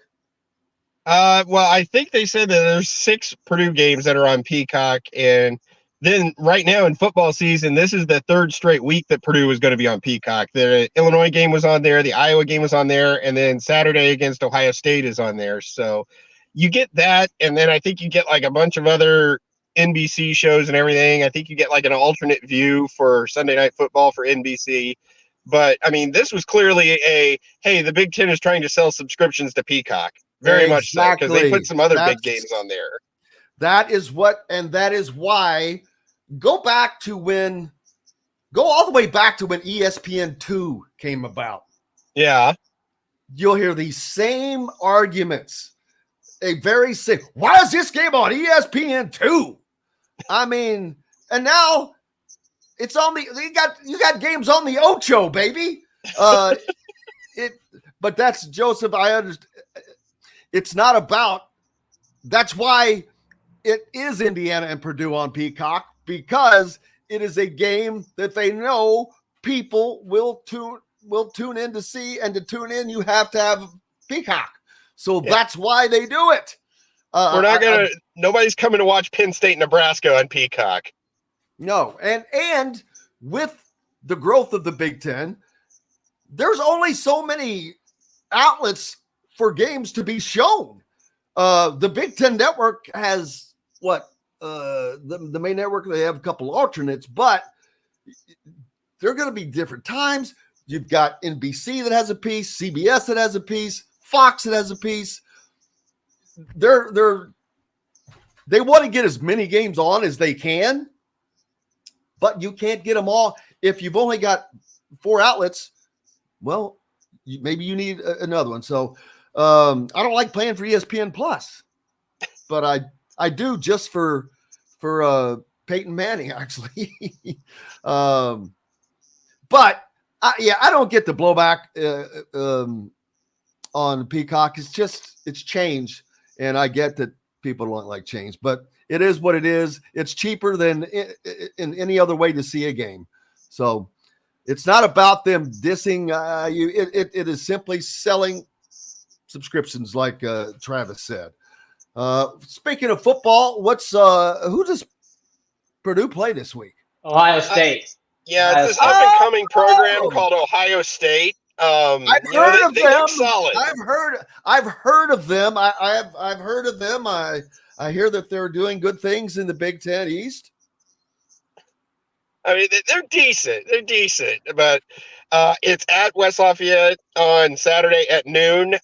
Well, I think they said that there's 6 Purdue games that are on Peacock, and then right now in football season, this is the 3rd straight week that Purdue is going to be on Peacock. The Illinois game was on there, the Iowa game was on there, and then Saturday against Ohio State is on there. So you get that, and then I think you get like a bunch of other NBC shows and everything. I think you get like an alternate view for Sunday Night Football for NBC. But this was clearly hey, the Big Ten is trying to sell subscriptions to Peacock. Very much so, because they put some other big games on there. That is why go all the way back to when ESPN2 came about. Yeah. You'll hear these same arguments. Why is this game on ESPN2? And now It's on the you got games on the Ocho, baby. But that's Joseph. I understand. It's not about. That's why it is Indiana and Purdue on Peacock, because it is a game that they know people will tune in to see, and to tune in, you have to have Peacock. So that's why they do it. We're not nobody's coming to watch Penn State, Nebraska on Peacock. No, and with the growth of the Big Ten, there's only so many outlets for games to be shown. The Big Ten Network has the main network. They have a couple alternates, but they're going to be different times. You've got NBC that has a piece, CBS that has a piece, Fox that has a piece. They want to get as many games on as they can, but you can't get them all. If you've only got 4 outlets, well, maybe you need another one. So I don't like paying for ESPN Plus, but I do just for Peyton Manning, actually. But I don't get the blowback on Peacock. It's change, and I get that people don't like change, but it is what it is. It's cheaper than in any other way to see a game. So it's not about them dissing you. It is simply selling subscriptions, like Travis said. Speaking of football, who does Purdue play this week? Ohio State. It's this up-and-coming program called Ohio State. I've heard of them. Solid. I've heard of them. I've heard of them. I hear that they're doing good things in the Big Ten East. I mean, they're decent. They're decent, but it's at West Lafayette on Saturday at noon.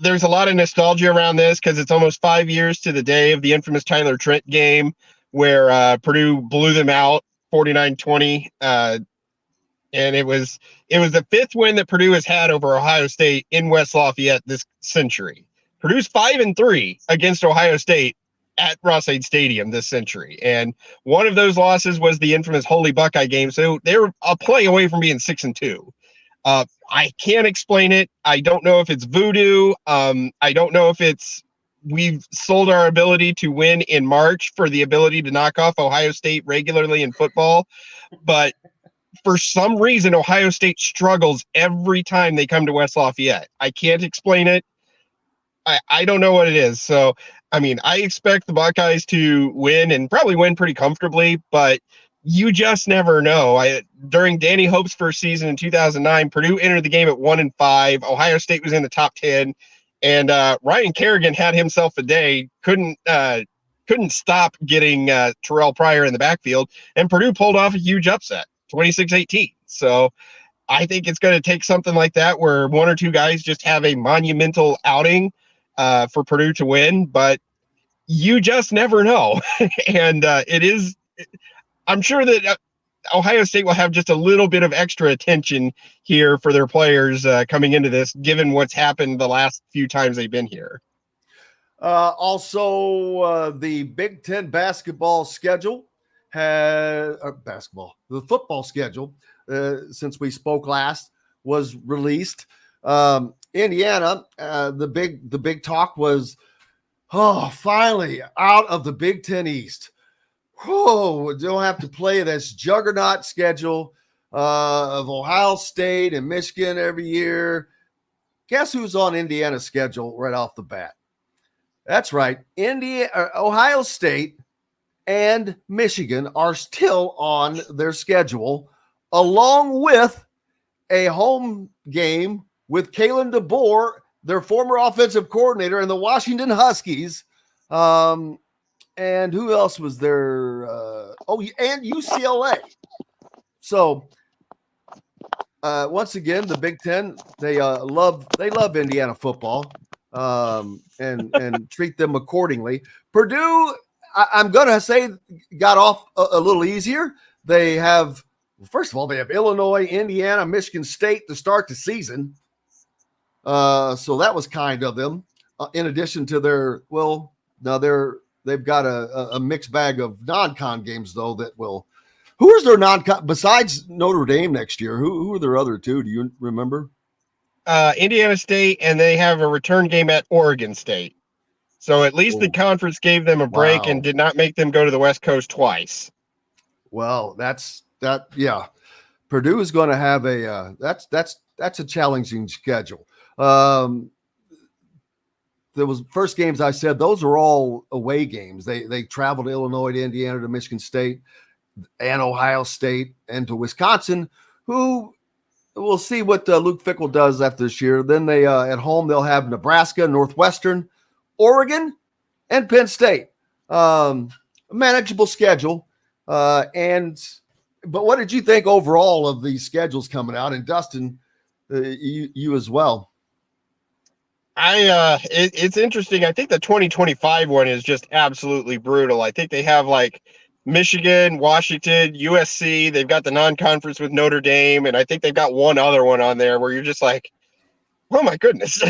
There's a lot of nostalgia around this because it's almost 5 years to the day of the infamous Tyler Trent game where Purdue blew them out 49-20. And it was the 5th win that Purdue has had over Ohio State in West Lafayette this century. Purdue's 5-3 against Ohio State at Ross-Ade Stadium this century. And one of those losses was the infamous Holy Buckeye game. So they were a play away from being 6-2. I can't explain it. I don't know if it's voodoo. I don't know if we've sold our ability to win in March for the ability to knock off Ohio State regularly in football. But for some reason, Ohio State struggles every time they come to West Lafayette. I can't explain it. I don't know what it is. So, I mean, I expect the Buckeyes to win and probably win pretty comfortably, but you just never know. During Danny Hope's first season in 2009, Purdue entered the game at 1-5. Ohio State was in the top 10, and Ryan Kerrigan had himself a day. Couldn't stop getting Terrell Pryor in the backfield, and Purdue pulled off a huge upset, 26-18. So I think it's going to take something like that where one or two guys just have a monumental outing for Purdue to win, but you just never know. And I'm sure that Ohio State will have just a little bit of extra attention here for their players coming into this, given what's happened the last few times they've been here. Also, the Big Ten basketball schedule the football schedule, since we spoke last, was released. Indiana, the big talk was, finally out of the Big Ten East. We don't have to play this juggernaut schedule of Ohio State and Michigan every year. Guess who's on Indiana's schedule right off the bat? That's right. Ohio State and Michigan are still on their schedule, along with a home game with Kalen DeBoer, their former offensive coordinator, and the Washington Huskies. And who else was there? And UCLA. So once again, the Big Ten, they love Indiana football, and treat them accordingly. Purdue, I'm gonna say, got off a little easier. They have, first of all, they have Illinois, Indiana, Michigan State to start the season. So that was kind of them. In addition to they've got a mixed bag of non-con games, though, that will Who is their besides Notre Dame next year? Who are their other two? Do you remember? Indiana State, and they have a return game at Oregon State. So at least the conference gave them a break and did not make them go to the West Coast twice. Well, yeah. Purdue is going to have that's a challenging schedule. There was first games I said those are all away games. They traveled to Illinois, to Indiana, to Michigan State, and Ohio State, and to Wisconsin, who we'll see what Luke Fickell does after this year. Then they at home they'll have Nebraska, Northwestern, Oregon, and Penn State. A manageable schedule. But what did you think overall of these schedules coming out? And Dustin, you as well. It's interesting. I think the 2025 one is just absolutely brutal. I think they have like Michigan, Washington, USC. They've got the non-conference with Notre Dame, and I think they've got one other one on there where you're just like, oh my goodness.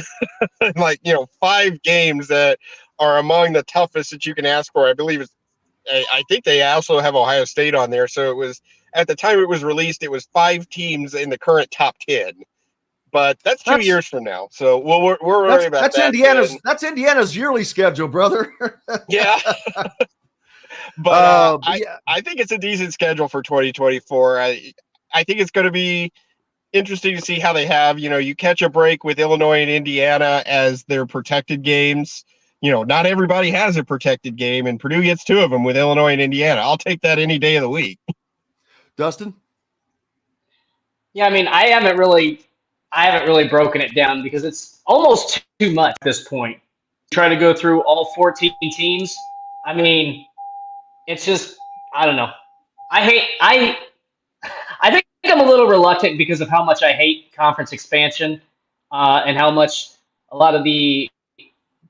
Like, 5 games that are among the toughest that you can ask for. I think they also have Ohio State on there. So it was, at the time it was released, it was 5 teams in the current top 10. But that's 2 years from now. So we're worried about that. That's Indiana's yearly schedule, brother. Yeah. But I think it's a decent schedule for 2024. I think it's going to be interesting to see how they have, you catch a break with Illinois and Indiana as their protected games. Not everybody has a protected game, and Purdue gets 2 of them with Illinois and Indiana. I'll take that any day of the week. Dustin? Yeah, I mean, I haven't really broken it down because it's almost too much at this point. Try to go through all 14 teams. I mean, it's just, I don't know. I think I'm a little reluctant because of how much I hate conference expansion and how much a lot of the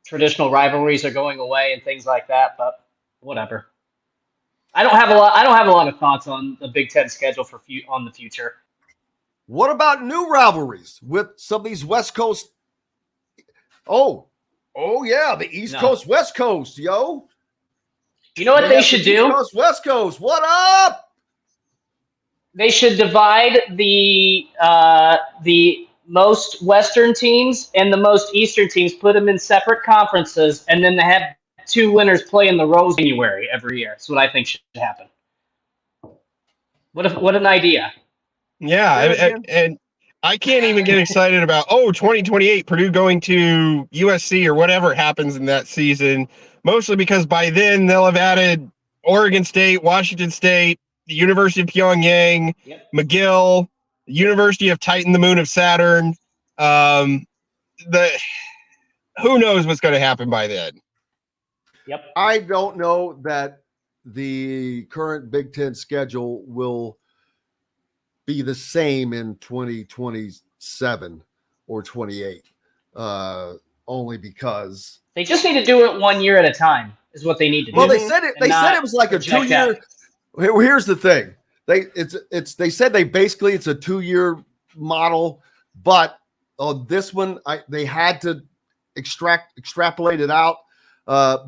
traditional rivalries are going away and things like that, but whatever. I don't have a lot of thoughts on the Big Ten schedule on the future. What about new rivalries with some of these West Coast? Oh yeah, the East Coast, West Coast, yo. You know what they should do? East Coast, West Coast, what up? They should divide the most Western teams and the most Eastern teams, put them in separate conferences, and then they have 2 winners play in the Rose January every year. That's what I think should happen. What an idea. Yeah, and I can't even get excited about 2028 Purdue going to USC or whatever happens in that season, mostly because by then they'll have added Oregon State, Washington State, the University of Pyongyang, McGill, the University of Titan, the moon of Saturn. Who knows what's going to happen by then? Yep. I don't know that the current Big Ten schedule will be the same in 2027 or 28, only because they just need to do it 1 year at a time is what they need to do. Well, they said it was like a 2-year. Here's the thing. They said it's a 2-year model, but this one they had to extrapolate it out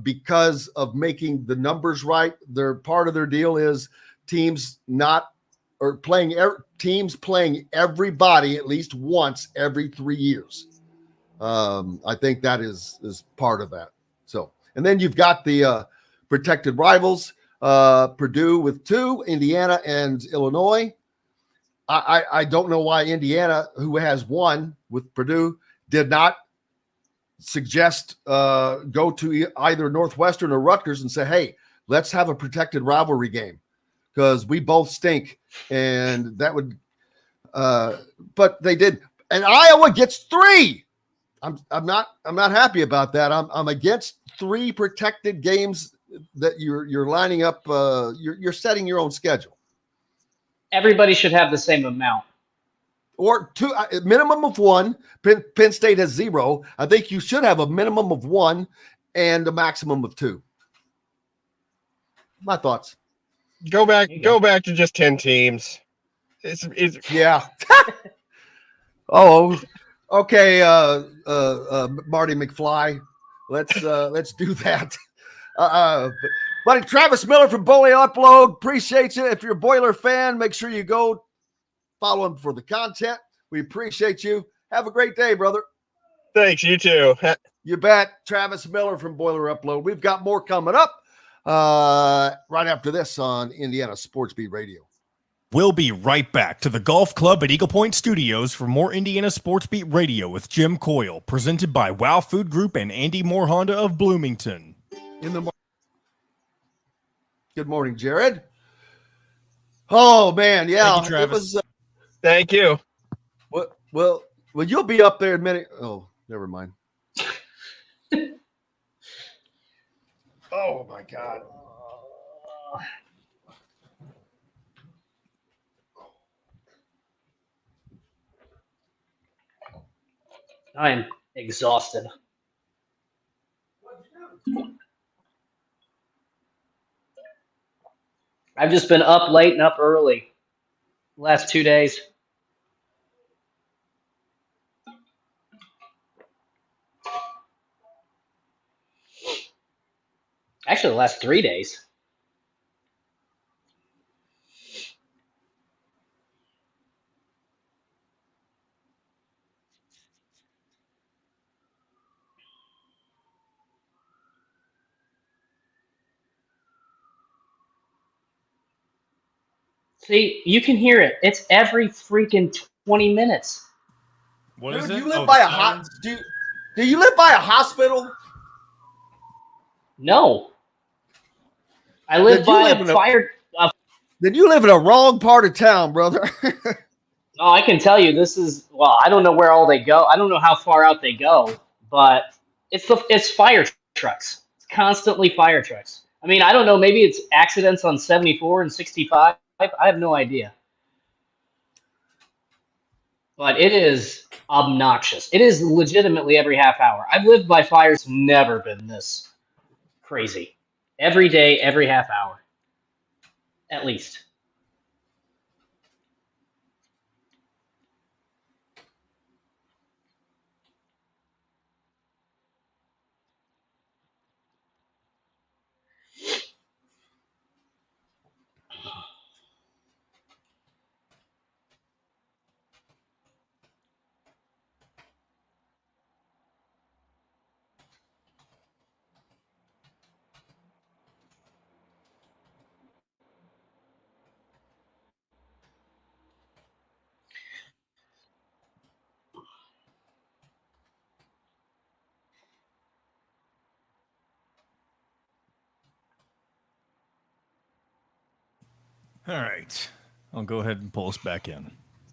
because of making the numbers right. Part of their deal is teams playing everybody at least once every 3 years. I think that is part of that. So, and then you've got the protected rivals, Purdue with 2, Indiana and Illinois. I don't know why Indiana, who has 1 with Purdue, did not suggest go to either Northwestern or Rutgers and say, hey, let's have a protected rivalry game because we both stink. And that would, but they did. And Iowa gets 3. I'm not happy about that. I'm against 3 protected games that you're lining up. You're setting your own schedule. Everybody should have the same amount. Or 2, a minimum of 1. Penn State has 0. I think you should have a minimum of 1 and a maximum of 2. My thoughts. Go back to just 10 teams. It's yeah. Oh, okay. Marty McFly. Let's do that. Buddy Travis Miller from Bully Upload. Appreciate you. If you're a Boiler fan, make sure you go follow him for the content. We appreciate you. Have a great day, brother. Thanks, you too. You bet. Travis Miller from Boiler Upload. We've got more coming up right after this on Indiana Sports Beat Radio. We'll be right back to the Golf Club at Eagle Point Studios for more Indiana Sports Beat Radio with Jim Coyle, presented by Wow Food Group and Andy Moore Honda of Bloomington. Good morning, Jared. Oh, man. Yeah. Thank you, Travis. Thank you. Well, you'll be up there in a minute. Oh, never mind. Oh, my God. I'm exhausted. I've just been up late and up early last 2 days. Actually, the last 3 days. See, you can hear it. It's every freaking 20 minutes. What Dude, is it? you live by a do you live by a hospital? No. I live by a fire. Then you live in a wrong part of town, brother. Oh, I can tell you this is, well, I don't know where all they go. I don't know how far out they go, but it's fire trucks. It's constantly fire trucks. I mean, I don't know. Maybe it's accidents on 74 and 65. I have no idea. But it is obnoxious. It is legitimately every half hour. I've lived by fires, never been this crazy. Every day, every half hour. At least. All right. I'll go ahead and pull us back in.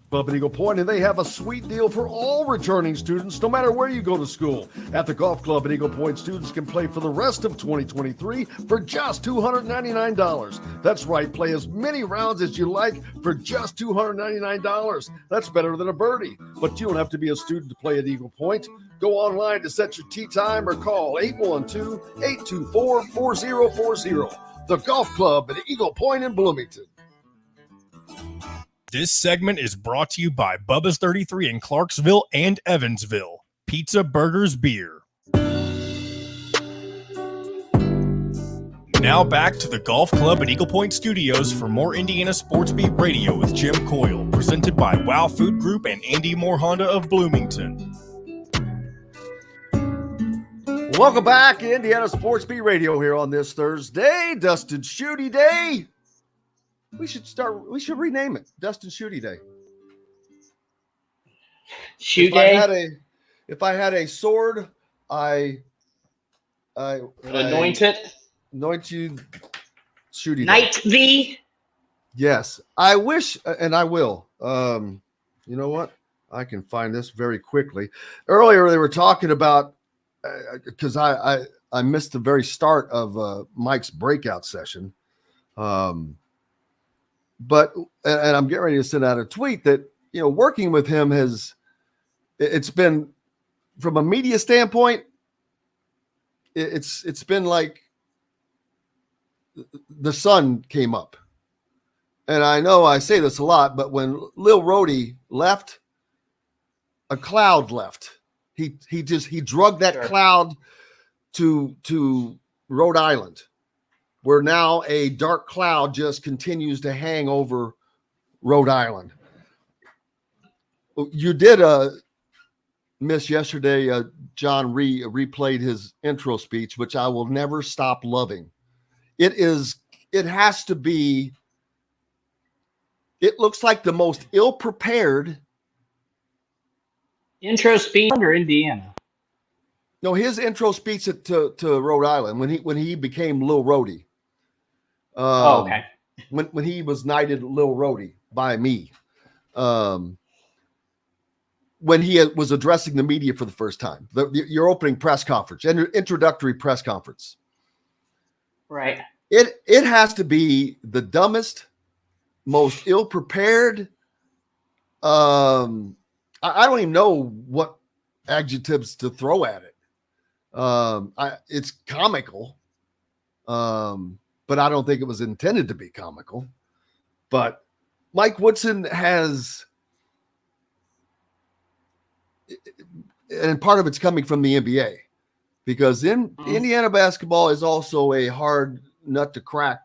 Club at Eagle Point, and they have a sweet deal for all returning students, no matter where you go to school. At the Golf Club at Eagle Point, students can play for the rest of 2023 for just $299. That's right, play as many rounds as you like for just $299. That's better than a birdie. But you don't have to be a student to play at Eagle Point. Go online to set your tee time or call 812-824-4040. The Golf Club at Eagle Point in Bloomington. This segment is brought to you by Bubba's 33 in Clarksville and Evansville. Pizza, burgers, beer. Now back to the Golf Club at Eagle Point Studios for more Indiana Sports Beat Radio with Jim Coyle, presented by Wow Food Group and Andy Moore Honda of Bloomington. Welcome back to Indiana Sports Beat Radio here on this Thursday, Dustin Schutte Day. We should rename it Dustin Schutte Day. Shoot Day? If I had a sword, I anoint it. Anoint you, Schutte Knight Day. thee. Yes, I wish, and I will. You know what? I can find this very quickly. Earlier, they were talking about because I missed the very start of Mike's breakout session. But I'm getting ready to send out a tweet that, you know, working with him it's been, from a media standpoint, it's been like the sun came up. And I know I say this a lot, but when Lil Rhodey left, a cloud left. He drugged that cloud to Rhode Island. where now a dark cloud just continues to hang over Rhode Island. You did miss yesterday. John replayed his intro speech, which I will never stop loving. It has to be. It looks like the most ill-prepared Intro speech or Indiana? No, his intro speech to Rhode Island when he became Lil Rhodey. Okay. When he was knighted Lil Rhodey by me. When he was addressing the media for the first time, your opening press conference, introductory press conference. Right. It has to be the dumbest, most ill-prepared. I don't even know what adjectives to throw at it. It's comical, but I don't think it was intended to be comical. But Mike Woodson has, and part of it's coming from the NBA, because Indiana basketball is also a hard nut to crack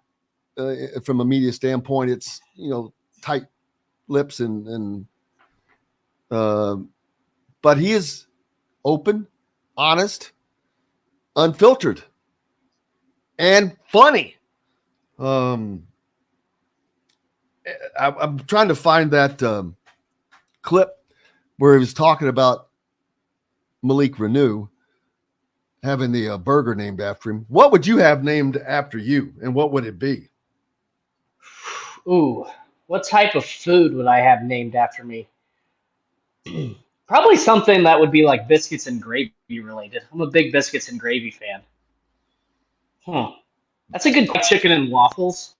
from a media standpoint. It's, tight lips and but he is open, honest, unfiltered, and funny. I'm trying to find that clip where he was talking about Malik Renew having the burger named after him. What would you have named after you, and what would it be? Ooh, what type of food would I have named after me? Probably something that would be like biscuits and gravy related. I'm a big biscuits and gravy fan. That's a good chicken and waffles.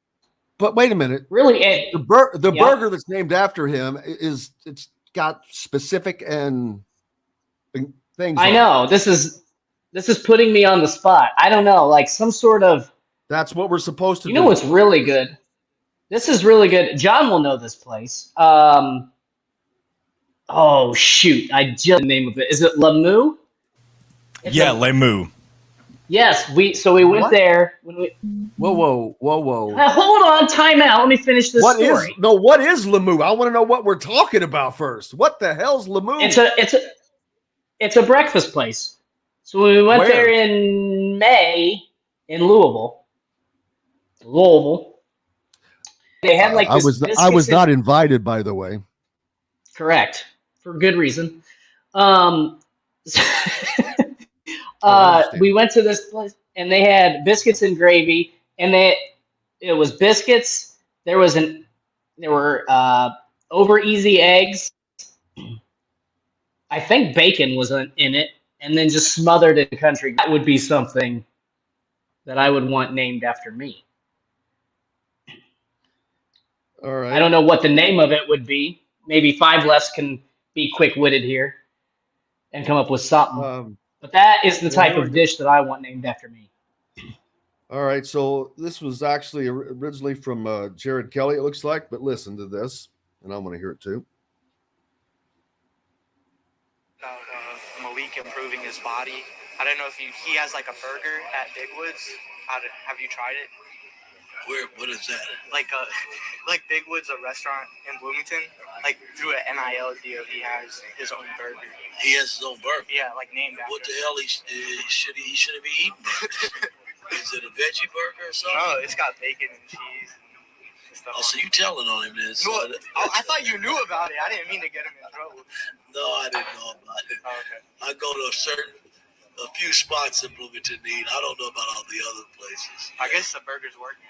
But wait a minute. Really, the burger that's named after him it's got specific and things. I know this is putting me on the spot. I don't know, like some sort of. That's what we're supposed to do. You know what's really good? This is really good. John will know this place. Oh shoot! I just the name of it. Is it Lamu? Lamu. Yes, we went there when we. Whoa! Hold on, time out. Let me finish this story. What is Lamu? I want to know what we're talking about first. What the hell's Lamu? It's a breakfast place. So we went there in May in Louisville. They had like this I was not invited, by the way. Correct, for good reason. We went to this place and they had biscuits and gravy, and it was biscuits. There were over easy eggs. I think bacon was in it, and then just smothered in country. That would be something that I would want named after me. All right. I don't know what the name of it would be. Maybe Five Lefts can be quick-witted here and come up with something. But that is the type of dish that I want named after me. All right. So this was actually originally from Jared Kelly, it looks like. But listen to this, and I want to hear it too. Malik improving his body. I don't know if he has like a burger at Big Woods. Have you tried it? What is that? Like Big Woods, a restaurant in Bloomington. Like through an NIL deal, he has his own burger. He has his own burger. Yeah, like named after. What the hell? He shouldn't be eating burgers. Is it a veggie burger or something? No, it's got bacon and cheese and stuff. Oh, so you telling on him this? No, I thought you knew about it. I didn't mean to get him in trouble. No, I didn't know about it. Oh, okay. I go to a few spots in Bloomington to eat. I don't know about all the other places. I guess the burger's working.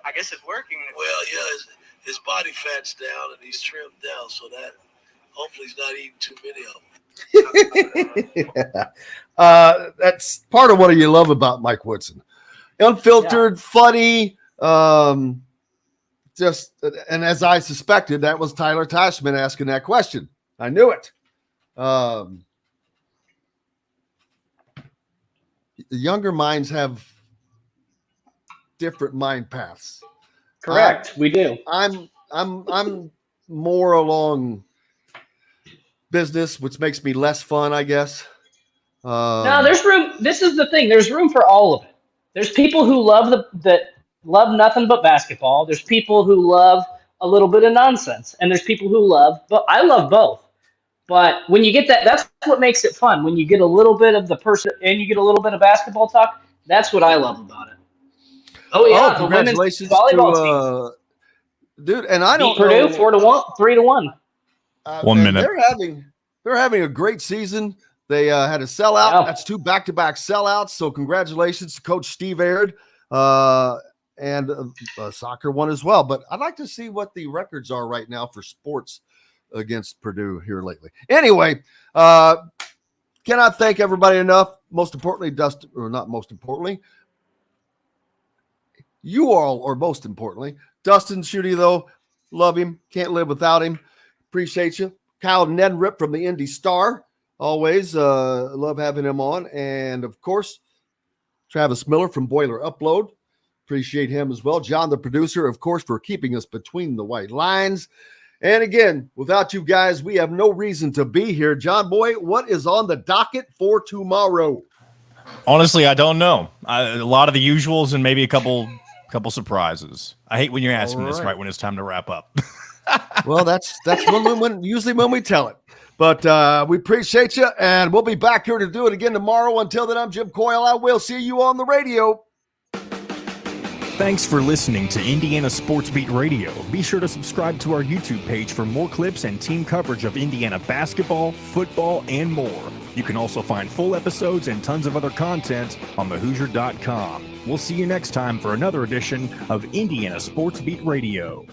I guess it's working. Well, yeah, his body fat's down and he's trimmed down, so that hopefully he's not eating too many of them. Yeah. That's part of what you love about Mike Woodson. Unfiltered, funny, and as I suspected, that was Tyler Tashman asking that question. I knew it. The younger minds have different mind paths. Correct. We do. I'm more along business, which makes me less fun, I guess. No, there's room. This is the thing. There's room for all of it. There's people who love nothing but basketball. There's people who love a little bit of nonsense, and there's people who love. But I love both. But when you get that's what makes it fun. When you get a little bit of the person and you get a little bit of basketball talk, that's what I love about it. Oh yeah, the women's volleyball team, dude. And I don't Purdue know, 4-1, 3-1. 1 minute. They're having a great season. They had a sellout. Yeah. That's 2 back-to-back sellouts. So congratulations to Coach Steve Aird and a soccer one as well. But I'd like to see what the records are right now for sports against Purdue here lately. Anyway, cannot thank everybody enough. Most importantly, Dustin, or not most importantly, you all, or most importantly, Dustin Schutte, though, love him. Can't live without him. Appreciate you. Kyle Neddenriep from the Indy Star. Always love having him on. And, of course, Travis Miller from Boiler Upload. Appreciate him as well. John, the producer, of course, for keeping us between the white lines. And, again, without you guys, we have no reason to be here. John Boy, what is on the docket for tomorrow? Honestly, I don't know. A lot of the usuals and maybe a couple surprises. I hate when you're asking me this right when it's time to wrap up. Well, that's usually when we tell it. But we appreciate you, and we'll be back here to do it again tomorrow. Until then, I'm Jim Coyle. I will see you on the radio. Thanks for listening to Indiana Sports Beat Radio. Be sure to subscribe to our YouTube page for more clips and team coverage of Indiana basketball, football, and more. You can also find full episodes and tons of other content on thehoosier.com. We'll see you next time for another edition of Indiana Sports Beat Radio.